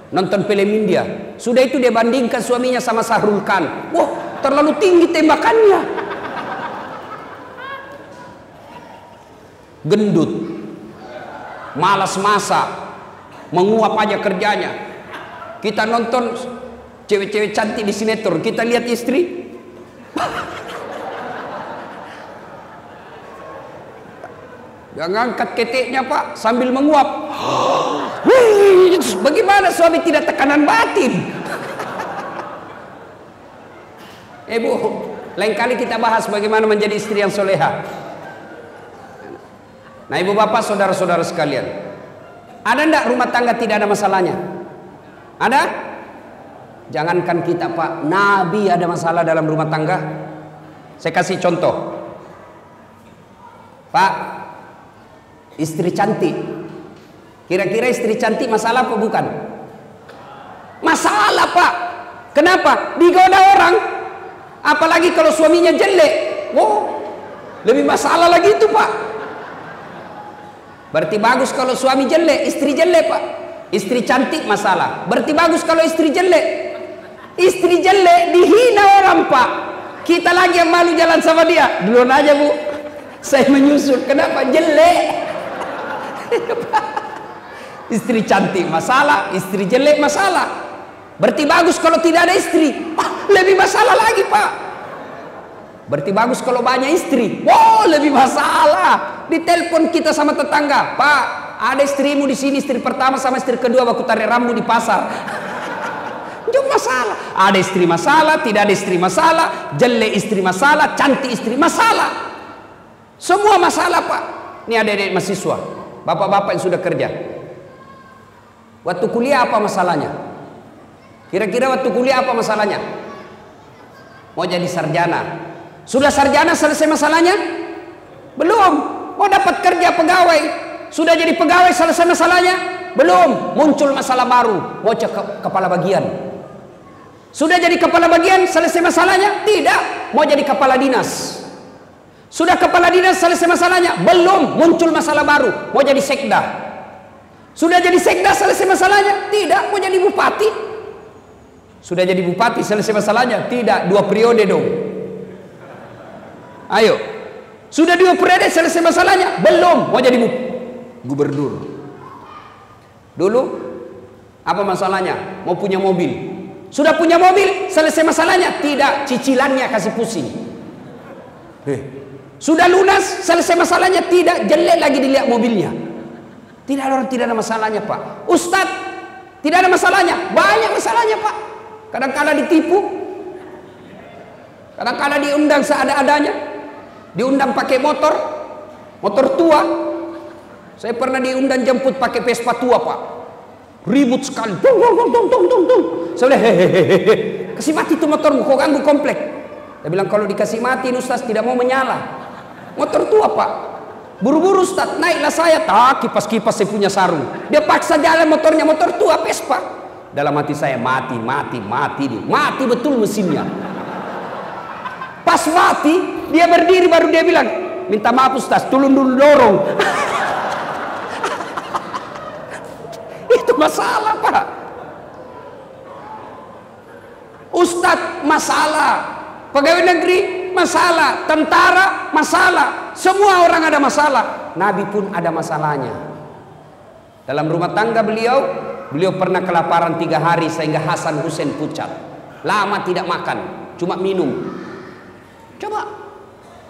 nonton film India. Sudah itu dia bandingkan suaminya sama Sahrul Khan. Wah, terlalu tinggi tembakannya. Gendut, malas masak, menguap aja kerjanya. Kita nonton cewek-cewek cantik di sinetron, kita lihat istri jangan angkat keteknya Pak sambil menguap. Bagaimana suami tidak tekanan batin? Bu, lain kali kita bahas bagaimana menjadi istri yang soleha. Nah ibu bapak saudara-saudara sekalian, ada enggak rumah tangga tidak ada masalahnya? Ada? Jangankan kita Pak, Nabi ada masalah dalam rumah tangga. Saya kasih contoh. Pak, istri cantik, kira-kira istri cantik masalah apa bukan? Masalah Pak. Kenapa? Digoda orang. Apalagi kalau suaminya jelek. Wow, lebih masalah lagi itu Pak. Berarti bagus kalau suami jelek, istri jelek Pak. Istri cantik masalah. Berarti bagus kalau istri jelek. Istri jelek dihina orang Pak. Kita lagi yang malu jalan sama dia. Duluan aja Bu, saya menyusul. Kenapa? Jelek. Istri cantik masalah, istri jelek masalah. Berarti bagus kalau tidak ada istri. Lebih masalah lagi Pak. Berarti bagus kalau banyak istri. Wow, lebih masalah. Ditelepon kita sama tetangga, Pak, ada istrimu di sini, istri pertama sama istri kedua waktu tarik rambut di pasar. Itu masalah. Ada istri masalah, tidak ada istri masalah, jelek istri masalah, cantik istri masalah. Semua masalah Pak. Ini adik-adik mahasiswa, bapak-bapak yang sudah kerja. Waktu kuliah apa masalahnya? Kira-kira waktu kuliah apa masalahnya? Mau jadi sarjana. Sudah sarjana selesai masalahnya? Belum. Mau dapat kerja pegawai. Sudah jadi pegawai selesai masalahnya? Belum. Muncul masalah baru. Mau cek kepala bagian. Sudah jadi kepala bagian selesai masalahnya? Tidak. Mau jadi kepala dinas. Sudah kepala dinas selesai masalahnya? Belum. Muncul masalah baru. Mau jadi sekda. Sudah jadi sekda selesai masalahnya? Tidak. Mau jadi bupati. Sudah jadi bupati selesai masalahnya? Tidak. 2 periode dong. Ayo. Sudah 2 periode selesai masalahnya? Belum. Mau jadi gubernur. Dulu apa masalahnya? Mau punya mobil. Sudah punya mobil selesai masalahnya? Tidak. Cicilannya kasih pusing. Sudah lunas selesai masalahnya? Tidak. Jelek lagi dilihat mobilnya. Tidak ada orang tidak ada masalahnya Pak. Ustadz tidak ada masalahnya? Banyak masalahnya Pak. Kadang-kala ditipu, kadang-kala diundang seadanya, diundang pakai motor tua. Saya pernah diundang jemput pakai Vespa tua Pak. Ribut sekali. Saya bilang, hehehe, kasih mati tuh motormu, kau ganggu komplek. Dia bilang kalau dikasih mati Ustaz tidak mau menyala. Motor tua Pak. Buru-buru Ustaz, naiklah saya. Tak, kipas-kipas saya punya sarung. Dia paksa jalan motornya, motor tua Vespa. Dalam hati saya, mati dia. Mati betul mesinnya. Pas mati, dia berdiri baru dia bilang, minta maaf Ustaz, tolong dulu dorong. Itu masalah Pak. Ustaz masalah, pegawai negeri masalah, tentara masalah, semua orang ada masalah. Nabi pun ada masalahnya. Dalam rumah tangga beliau pernah kelaparan 3 hari sehingga Hasan Hussein pucat. Lama tidak makan, cuma minum. Coba.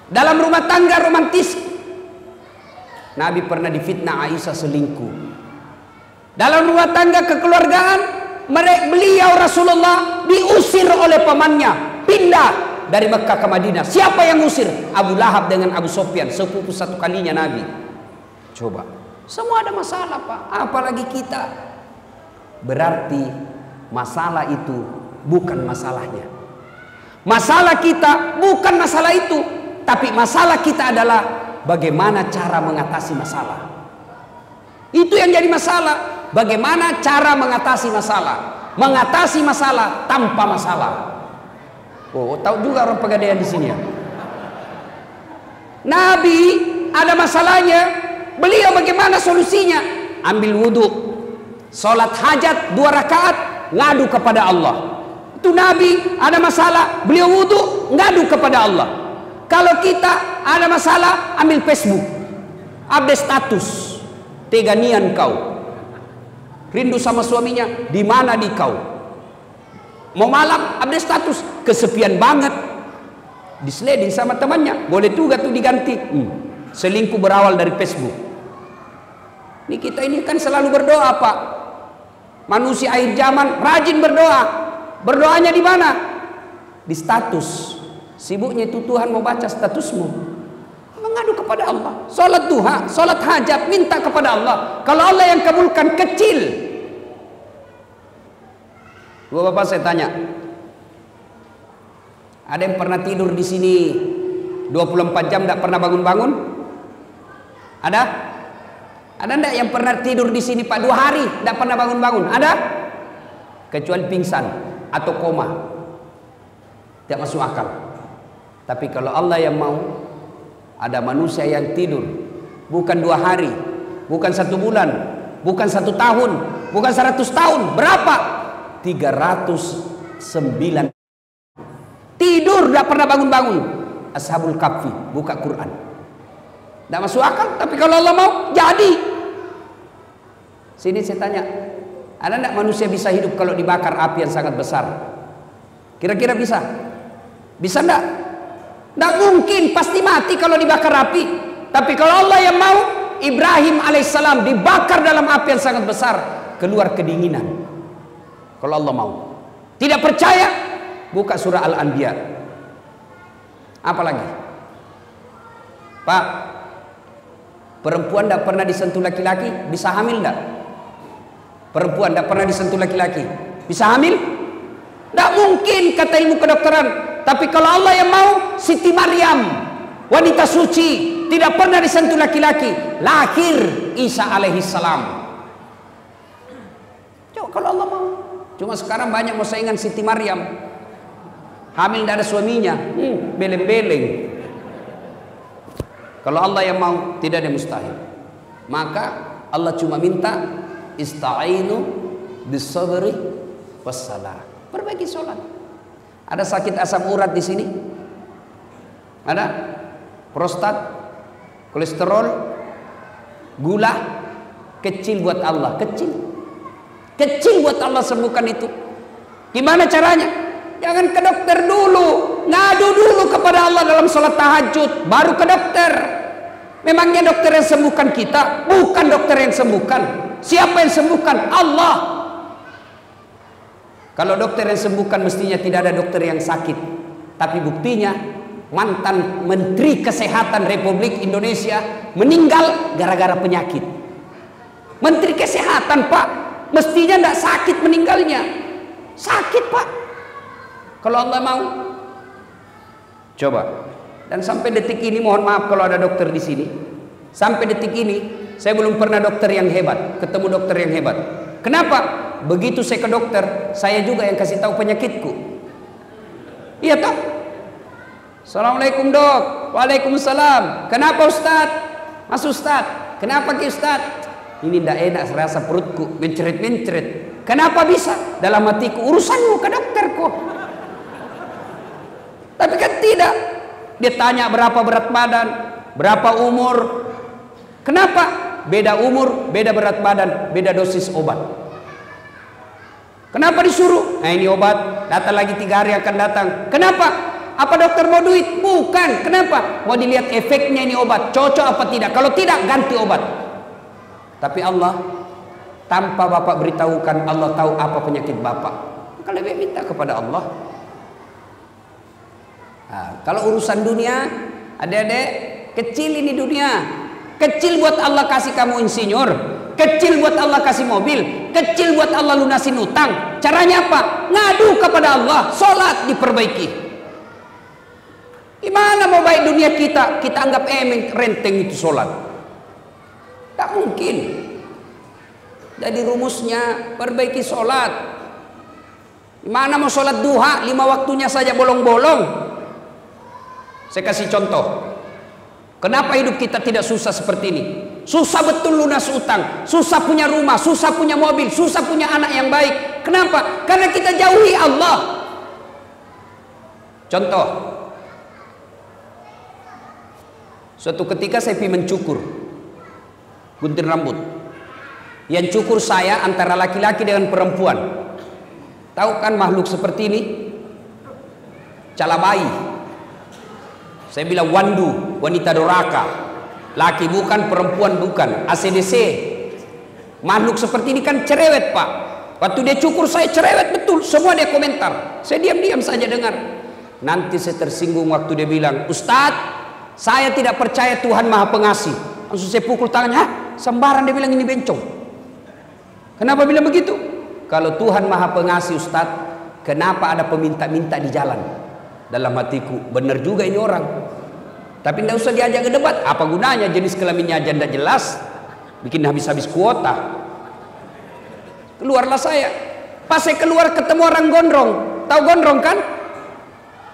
Dalam rumah tangga romantis, Nabi pernah difitnah Aisyah selingkuh. Dalam rumah tangga kekeluargaan, beliau Rasulullah diusir oleh pamannya, pindah dari Mekah ke Madinah. Siapa yang usir? Abu Lahab dengan Abu Sofyan, sepupu satu kalinya Nabi. Coba. Semua ada masalah Pak, apalagi kita. Berarti masalah itu bukan masalahnya. Masalah kita bukan masalah itu, tapi masalah kita adalah bagaimana cara mengatasi masalah. Itu yang jadi masalah. Bagaimana cara mengatasi masalah. mengatasi masalah tanpa masalah. Oh, tahu juga orang Pegadaian di sini ya. Nabi ada masalahnya, beliau bagaimana solusinya? Ambil wudhu, sholat hajat 2 rakaat, ngadu kepada Allah. Itu Nabi ada masalah, beliau wudhu, ngadu kepada Allah. Kalau kita ada masalah, ambil Facebook, update status, teganian kau, rindu sama suaminya, di mana di kau? Mau malam, update status, kesepian banget, disleding sama temannya, boleh juga tuh diganti. Selingkuh berawal dari Facebook. Ini kita ini kan selalu berdoa, Pak. Manusia akhir zaman rajin berdoa. Berdoanya di mana? Di status. Sibuknya itu Tuhan mau baca statusmu. Mengadu kepada Allah. Salat duha, salat hajat, minta kepada Allah. Kalau Allah yang kabulkan kecil. Dua bapak saya tanya. Ada yang pernah tidur di sini 24 jam tidak pernah bangun-bangun? Ada? Ada enggak yang pernah tidur di sini Pak 2 hari tidak pernah bangun-bangun? Ada? Kecuali pingsan atau koma. Tidak masuk akal. Tapi kalau Allah yang mau, ada manusia yang tidur bukan 2 hari, bukan 1 bulan, bukan 1 tahun, bukan 100 tahun. Berapa? 309 tidur tidak pernah bangun-bangun. Ashabul Kahfi buka Quran. Tidak masuk akal, tapi kalau Allah mau, jadi. Sini saya tanya, ada tidak manusia bisa hidup kalau dibakar api yang sangat besar? Kira-kira bisa? Bisa tidak? Tidak mungkin, pasti mati kalau dibakar api. Tapi kalau Allah yang mau, Ibrahim alaihissalam dibakar dalam api yang sangat besar, keluar kedinginan. Kalau Allah mau. Tidak percaya? Buka surah Al-Anbiya. Apa lagi? Pak, perempuan tidak pernah disentuh laki-laki, bisa hamil tidak? Perempuan tidak pernah disentuh laki-laki, bisa hamil? Tidak mungkin kata ilmu kedokteran. Tapi kalau Allah yang mau, Siti Maryam, wanita suci, tidak pernah disentuh laki-laki, lahir Isa alaihissalam. Coba kalau Allah mau. Cuma sekarang banyak mau saingan Siti Maryam, hamil tidak ada suaminya, beleng-beleng. Kalau Allah yang mau, tidak ada mustahil. Maka Allah cuma minta ista'inu bis-sabri was-salah. Perbaiki sholat. Ada sakit asam urat di sini? Ada? Prostat, kolesterol, gula, kecil buat Allah, kecil. Kecil buat Allah sembuhkan itu. Gimana caranya? Jangan ke dokter dulu, ngadu dulu kepada Allah dalam sholat tahajud, baru ke dokter. Memangnya dokter yang sembuhkan kita? Bukan dokter yang sembuhkan. Siapa yang sembuhkan? Allah. Kalau dokter yang sembuhkan, mestinya tidak ada dokter yang sakit. Tapi buktinya mantan Menteri Kesehatan Republik Indonesia meninggal gara-gara penyakit. Menteri Kesehatan, Pak, mestinya tidak sakit meninggalnya. Sakit, Pak. Kalau Allah mau, coba. Dan sampai detik ini, mohon maaf kalau ada dokter di sini, sampai detik ini saya belum pernah dokter yang hebat, ketemu dokter yang hebat. Kenapa? Begitu saya ke dokter, saya juga yang kasih tahu penyakitku. Iya toh? Assalamualaikum dok. Waalaikumsalam. Kenapa Ustaz? Mas Ustaz, kenapa Ki Ustaz? Ini tidak enak, serasa perutku menceret-menceret. Kenapa bisa? Dalam hatiku, urusanmu ke dokter kok. Tapi kan tidak. Dia tanya berapa berat badan, berapa umur. Kenapa? Beda umur, beda berat badan, beda dosis obat. Kenapa disuruh? Nah ini obat, datang lagi 3 hari akan datang. Kenapa? Apa dokter mau duit? Bukan. Kenapa? Mau dilihat efeknya ini obat, cocok apa tidak. Kalau tidak, ganti obat. Tapi Allah, tanpa Bapak beritahukan, Allah tahu apa penyakit Bapak. Maka lebih minta kepada Allah. Nah, kalau urusan dunia, adik-adik, kecil ini dunia. Kecil buat Allah kasih kamu insinyur, kecil buat Allah kasih mobil, kecil buat Allah lunasin utang. Caranya apa? Ngadu kepada Allah, sholat diperbaiki. Gimana mau baik dunia kita? Kita anggap renteng itu sholat. Tak mungkin. Jadi rumusnya perbaiki sholat. Mana mau sholat duha 5 waktunya saja bolong-bolong. Saya kasih contoh. Kenapa hidup kita tidak susah seperti ini? Susah betul lunas utang, susah punya rumah, susah punya mobil, susah punya anak yang baik. Kenapa? Karena kita jauhi Allah. Contoh, suatu ketika saya pergi mencukur, gunting rambut. Yang cukur saya antara laki-laki dengan perempuan. Tahu kan makhluk seperti ini? Calabai. Saya bilang wandu, wanita doraka. Laki bukan, perempuan bukan. ACDC. Makhluk seperti ini kan cerewet, Pak. Waktu dia cukur saya cerewet betul. Semua dia komentar. Saya diam-diam saja dengar. Nanti saya tersinggung waktu dia bilang, Ustadz, saya tidak percaya Tuhan Maha Pengasih. Langsung saya pukul tangannya. Hah? Sembarang dia bilang ini bencong. Kenapa bilang begitu? Kalau Tuhan Maha Pengasih, Ustadz, kenapa ada peminta-minta di jalan? Dalam hatiku, benar juga ini orang. Tapi tidak usah diajak ke debat. Apa gunanya jenis kelaminnya aja tidak jelas, bikin habis-habis kuota. Keluarlah saya. Pas saya keluar ketemu orang gondrong. Tahu gondrong kan?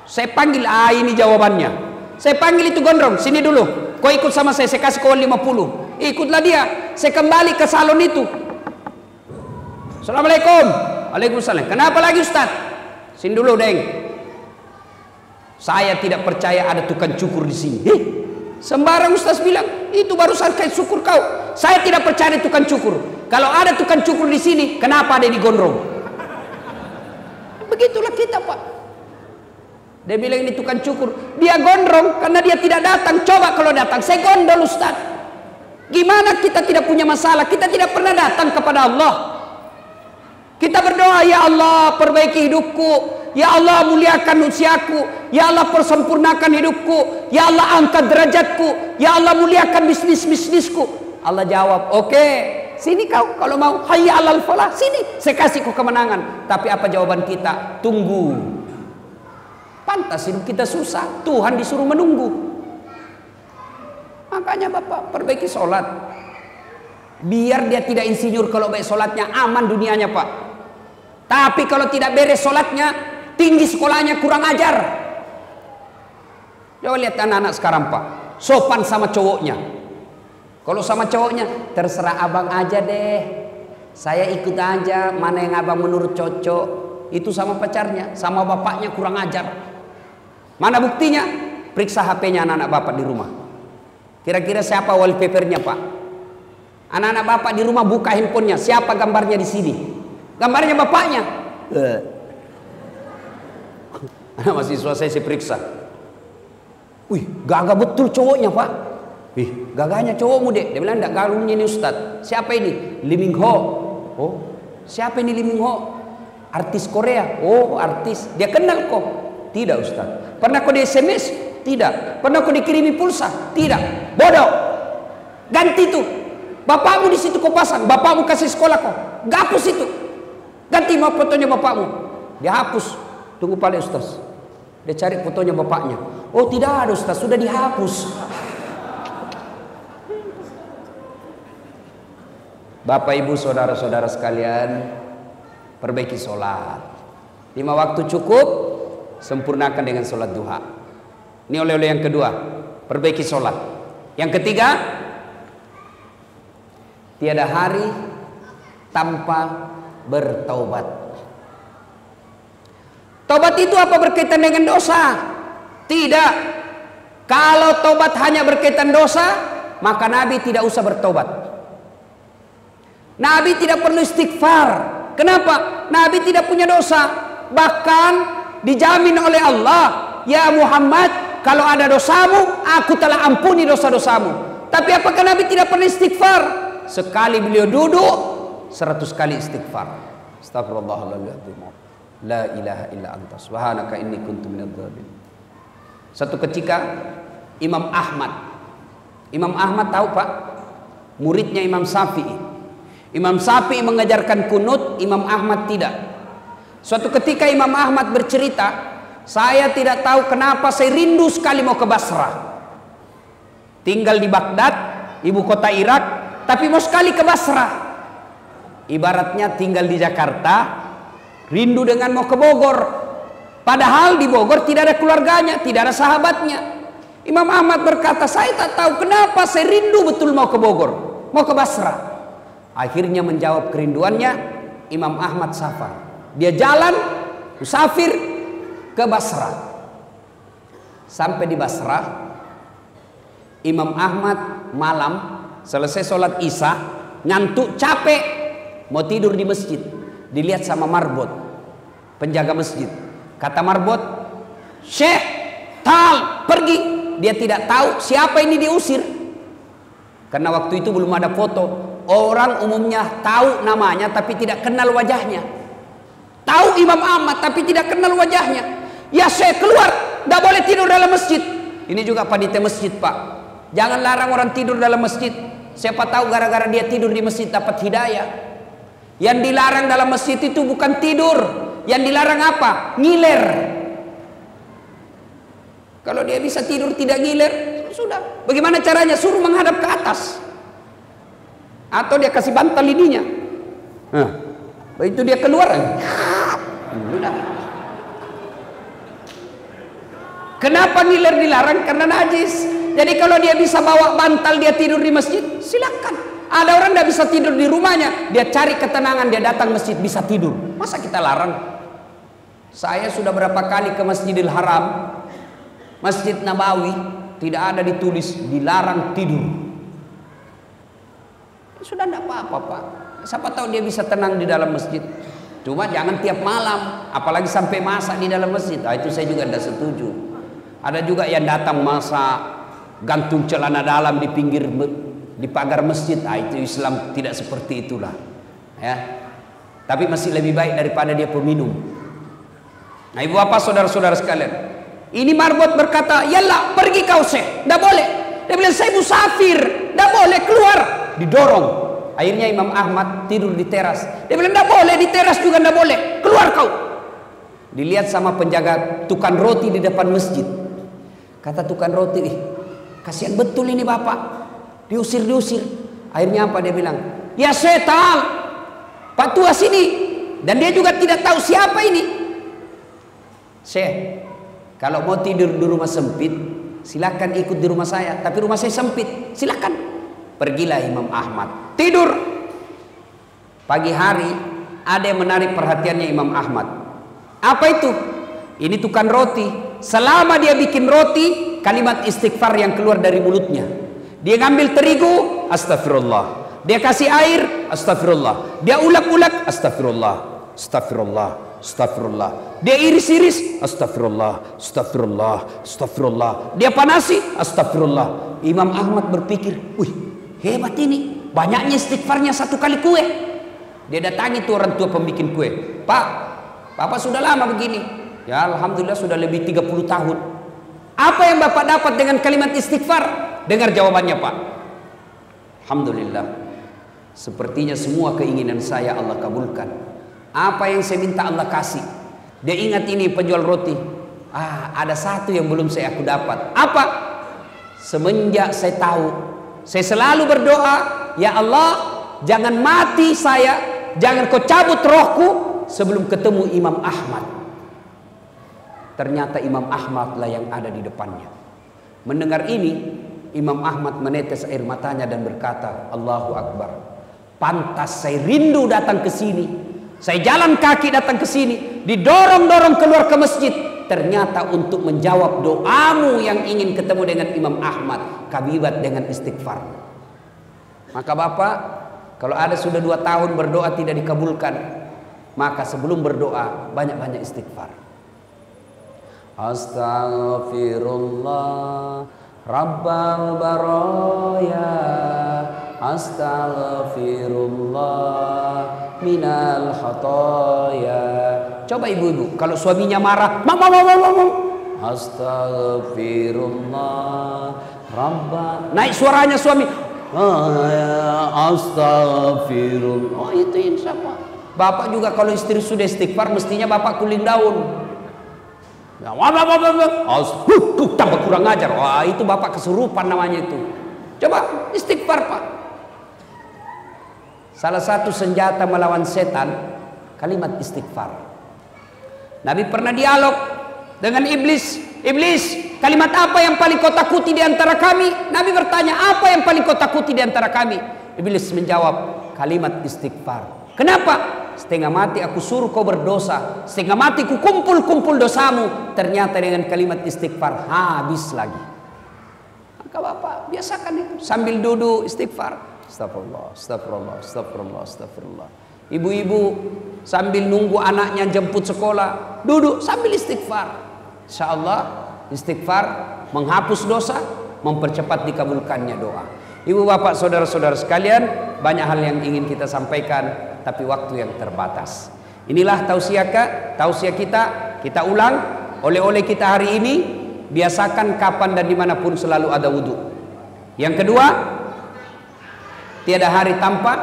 Saya panggil, ini jawabannya. Saya panggil itu gondrong, sini dulu. Kau ikut sama saya kasih kau 50. Ikutlah dia. Saya kembali ke salon itu. Assalamualaikum. Waalaikumsalam. Kenapa lagi Ustaz? Sini dulu, Deng. Saya tidak percaya ada tukang cukur di sini. Sembarang Ustaz bilang, itu barusan kayak syukur kau. Saya tidak percaya ada tukang cukur. Kalau ada tukang cukur di sini, kenapa ada di gondrong? Begitulah kita, Pak. Dia bilang ini tukang cukur. Dia gondrong karena dia tidak datang. Coba kalau datang, saya gondol Ustaz. Gimana kita tidak punya masalah? Kita tidak pernah datang kepada Allah. Kita berdoa, ya Allah perbaiki hidupku, ya Allah muliakan usiaku, ya Allah persempurnakan hidupku, ya Allah angkat derajatku, ya Allah muliakan bisnisku. Allah jawab, oke, sini kau kalau mau, hayya alal falah, sini saya kasih kau kemenangan. Tapi apa jawaban kita? Tunggu. Pantas hidup kita susah, Tuhan disuruh menunggu. Makanya Bapak perbaiki sholat, biar dia tidak insinyur. Kalau baik sholatnya aman dunianya, Pak. Tapi kalau tidak beres sholatnya, tinggi sekolahnya, kurang ajar. Coba lihat anak-anak sekarang, Pak. Sopan sama cowoknya. Kalau sama cowoknya, terserah abang aja deh, saya ikut aja, mana yang abang menurut cocok. Itu sama pacarnya, sama bapaknya kurang ajar. Mana buktinya? Periksa HP-nya anak-anak bapak di rumah. Kira-kira siapa wallpapernya, Pak? Anak-anak bapak di rumah buka handphonenya, siapa gambarnya di sini? Gambarnya bapaknya. Anak mahasiswa saya periksa. Wih, gagah betul cowoknya, Pak. Wih, gagahnya cowokmu, Dek. Dia bilang, enggak, galungnya ini Ustaz. Siapa ini? Lee Min Ho. Oh, siapa ini Lee Min Ho? Artis Korea. Oh, artis. Dia kenal kok? Tidak, Ustaz. Pernah kau di SMS? Tidak. Pernah kau dikirimi pulsa? Tidak. Bodoh. Ganti itu. Bapakmu di situ kau pasang. Bapakmu kasih sekolah kau. Gapus itu. Ganti mau fotonya bapakmu. Dia hapus. Tunggu paling Ustaz. Dia cari fotonya bapaknya. Oh, tidak ada Ustaz, sudah dihapus. Bapak Ibu saudara-saudara sekalian, perbaiki sholat. 5 waktu cukup, sempurnakan dengan sholat duha. Ini oleh-oleh yang kedua, perbaiki sholat. Yang ketiga, tiada hari tanpa bertaubat. Taubat itu apa berkaitan dengan dosa? Tidak. Kalau taubat hanya berkaitan dosa, maka Nabi tidak usah bertaubat. Nabi tidak perlu istighfar. Kenapa? Nabi tidak punya dosa. Bahkan dijamin oleh Allah, ya Muhammad, kalau ada dosamu, aku telah ampuni dosa-dosamu. Tapi apakah Nabi tidak pernah istighfar? Sekali beliau duduk, 100 kali istighfar. Astagfirullahaladzim. La ilaha illa anta subhanaka inni kuntu minadz dzalimin. Satu ketika Imam Ahmad tahu, Pak? Muridnya Imam Syafi'i. Imam Syafi'i mengajarkan kunut, Imam Ahmad tidak. Suatu ketika Imam Ahmad bercerita, saya tidak tahu kenapa saya rindu sekali mau ke Basrah. Tinggal di Baghdad, ibu kota Irak, tapi mau sekali ke Basrah. Ibaratnya tinggal di Jakarta, rindu dengan mau ke Bogor. Padahal di Bogor tidak ada keluarganya, tidak ada sahabatnya. Imam Ahmad berkata, saya tak tahu kenapa saya rindu betul mau ke Bogor, mau ke Basra. Akhirnya menjawab kerinduannya, Imam Ahmad safar. Dia jalan, musafir ke Basra. Sampai di Basra, Imam Ahmad malam selesai sholat Isya, ngantuk capek, mau tidur di masjid. Dilihat sama marbot, penjaga masjid. Kata marbot, Syekh, tal, pergi. Dia tidak tahu siapa ini diusir. Karena waktu itu belum ada foto. Orang umumnya tahu namanya tapi tidak kenal wajahnya. Tahu Imam Ahmad tapi tidak kenal wajahnya. Ya Syekh, keluar, tidak boleh tidur dalam masjid. Ini juga panitia masjid, Pak. Jangan larang orang tidur dalam masjid. Siapa tahu gara-gara dia tidur di masjid dapat hidayah. Yang dilarang dalam masjid itu bukan tidur. Yang dilarang apa? Ngiler. Kalau dia bisa tidur tidak ngiler, sudah. Bagaimana caranya? Suruh menghadap ke atas. Atau dia kasih bantal ininya. Nah, begitu dia keluar. Sudah. Kenapa ngiler dilarang? Karena najis. Jadi kalau dia bisa bawa bantal dia tidur di masjid, silakan. Ada orang tidak bisa tidur di rumahnya, dia cari ketenangan, dia datang masjid bisa tidur. Masa kita larang? Saya sudah berapa kali ke Masjidil Haram, Masjid Nabawi, tidak ada ditulis dilarang tidur. Sudah tidak apa-apa, Pak. Siapa tahu dia bisa tenang di dalam masjid. Cuma jangan tiap malam, apalagi sampai masak di dalam masjid. Nah, itu saya juga tidak setuju. Ada juga yang datang masak, gantung celana dalam di pinggir di pagar masjid. Ah, itu Islam tidak seperti itulah. Ya. Tapi masih lebih baik daripada dia peminum. Nah, ibu bapak saudara-saudara sekalian, ini marbot berkata, "Yalah, pergi kau Syekh." Tidak boleh. Dia bilang, "Saya musafir." Tidak boleh, keluar. Didorong. Akhirnya Imam Ahmad tidur di teras. Dia bilang, "Tidak boleh, di teras juga tidak boleh. Keluar kau." Dilihat sama penjaga tukang roti di depan masjid. Kata tukang roti, kasihan betul ini bapak, diusir-diusir. Akhirnya apa dia bilang? "Ya setan, Pak Tua sini." Dan dia juga tidak tahu siapa ini. Syekh, kalau mau tidur di rumah sempit, silakan ikut di rumah saya. Tapi rumah saya sempit, silakan. Pergilah Imam Ahmad tidur. Pagi hari ada yang menarik perhatiannya Imam Ahmad. Apa itu? Ini tukang roti. Selama dia bikin roti, kalimat istighfar yang keluar dari mulutnya. Dia ngambil terigu, astagfirullah. Dia kasih air, astagfirullah. Dia ulek-ulek, astagfirullah, astagfirullah, astagfirullah. Dia iris-iris, astagfirullah, astagfirullah, astagfirullah. Dia panasi, astagfirullah. Imam Ahmad berpikir, wih, hebat ini. Banyaknya istighfarnya satu kali kue. Dia datangi tuh orang tua pembikin kue. "Pak, Bapak sudah lama begini." "Ya, alhamdulillah sudah lebih 30 tahun." "Apa yang Bapak dapat dengan kalimat istighfar?" Dengar jawabannya, Pak. "Alhamdulillah, sepertinya semua keinginan saya Allah kabulkan. Apa yang saya minta Allah kasih." Dia ingat ini penjual roti. Ada satu yang belum aku dapat. Apa? Semenjak saya tahu, saya selalu berdoa, "Ya Allah, jangan mati saya, jangan kau cabut rohku sebelum ketemu Imam Ahmad." Ternyata Imam Ahmad lah yang ada di depannya. Mendengar ini, Imam Ahmad menetes air matanya dan berkata, "Allahu Akbar. Pantas saya rindu datang ke sini. Saya jalan kaki datang ke sini, didorong-dorong keluar ke masjid. Ternyata untuk menjawab doamu yang ingin ketemu dengan Imam Ahmad, kabibat dengan istighfar." Maka Bapak, kalau ada sudah 2 tahun berdoa tidak dikabulkan, maka sebelum berdoa banyak-banyak istighfar. Astaghfirullah Rabbal baraya, astaghfirullah minal khataya. Coba ibu-ibu, kalau suaminya marah, "Mama, astaghfirullah Rabbal." Naik suaranya suami, "Astaghfirullah." Oh, itu insya Allah. Bapak juga kalau istri sudah istighfar, mestinya bapak kuling daun. Tambah kurang ajar. Wah, itu bapak kesurupan namanya itu. Coba istighfar, Pak. Salah satu senjata melawan setan, kalimat istighfar. Nabi pernah dialog dengan iblis. Iblis, kalimat apa yang paling kau takuti di antara kami? Nabi bertanya, apa yang paling kau takuti di antara kami? Iblis menjawab, kalimat istighfar. Kenapa? Setengah mati aku suruh kau berdosa, setengah mati ku kumpul-kumpul dosamu, ternyata dengan kalimat istighfar habis lagi. Maka Bapak biasakan itu sambil duduk istighfar. Astagfirullah, astagfirullah, astagfirullah, astagfirullah. Ibu-ibu sambil nunggu anaknya jemput sekolah, duduk sambil istighfar. Insyaallah istighfar menghapus dosa, mempercepat dikabulkannya doa. Ibu bapak saudara-saudara sekalian, banyak hal yang ingin kita sampaikan, tapi waktu yang terbatas. Inilah tausiah kita ulang. Oleh-oleh kita hari ini, biasakan kapan dan dimanapun selalu ada wudhu. Yang kedua, tiada hari tanpa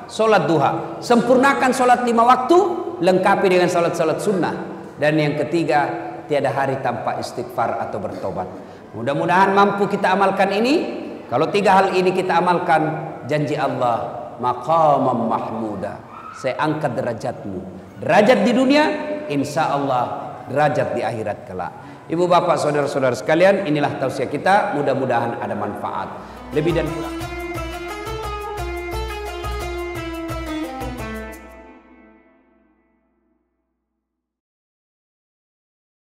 sholat duha. Sempurnakan sholat 5 waktu, lengkapi dengan sholat-sholat sunnah. Dan yang ketiga, tiada hari tanpa istighfar atau bertobat. Mudah-mudahan mampu kita amalkan ini. Kalau 3 hal ini kita amalkan, janji Allah, maqamam mahmuda, saya angkat derajatmu, derajat di dunia, insya Allah derajat di akhirat kelak. Ibu bapak saudara-saudara sekalian, inilah tausiah kita, mudah-mudahan ada manfaat. Lebih dan kurang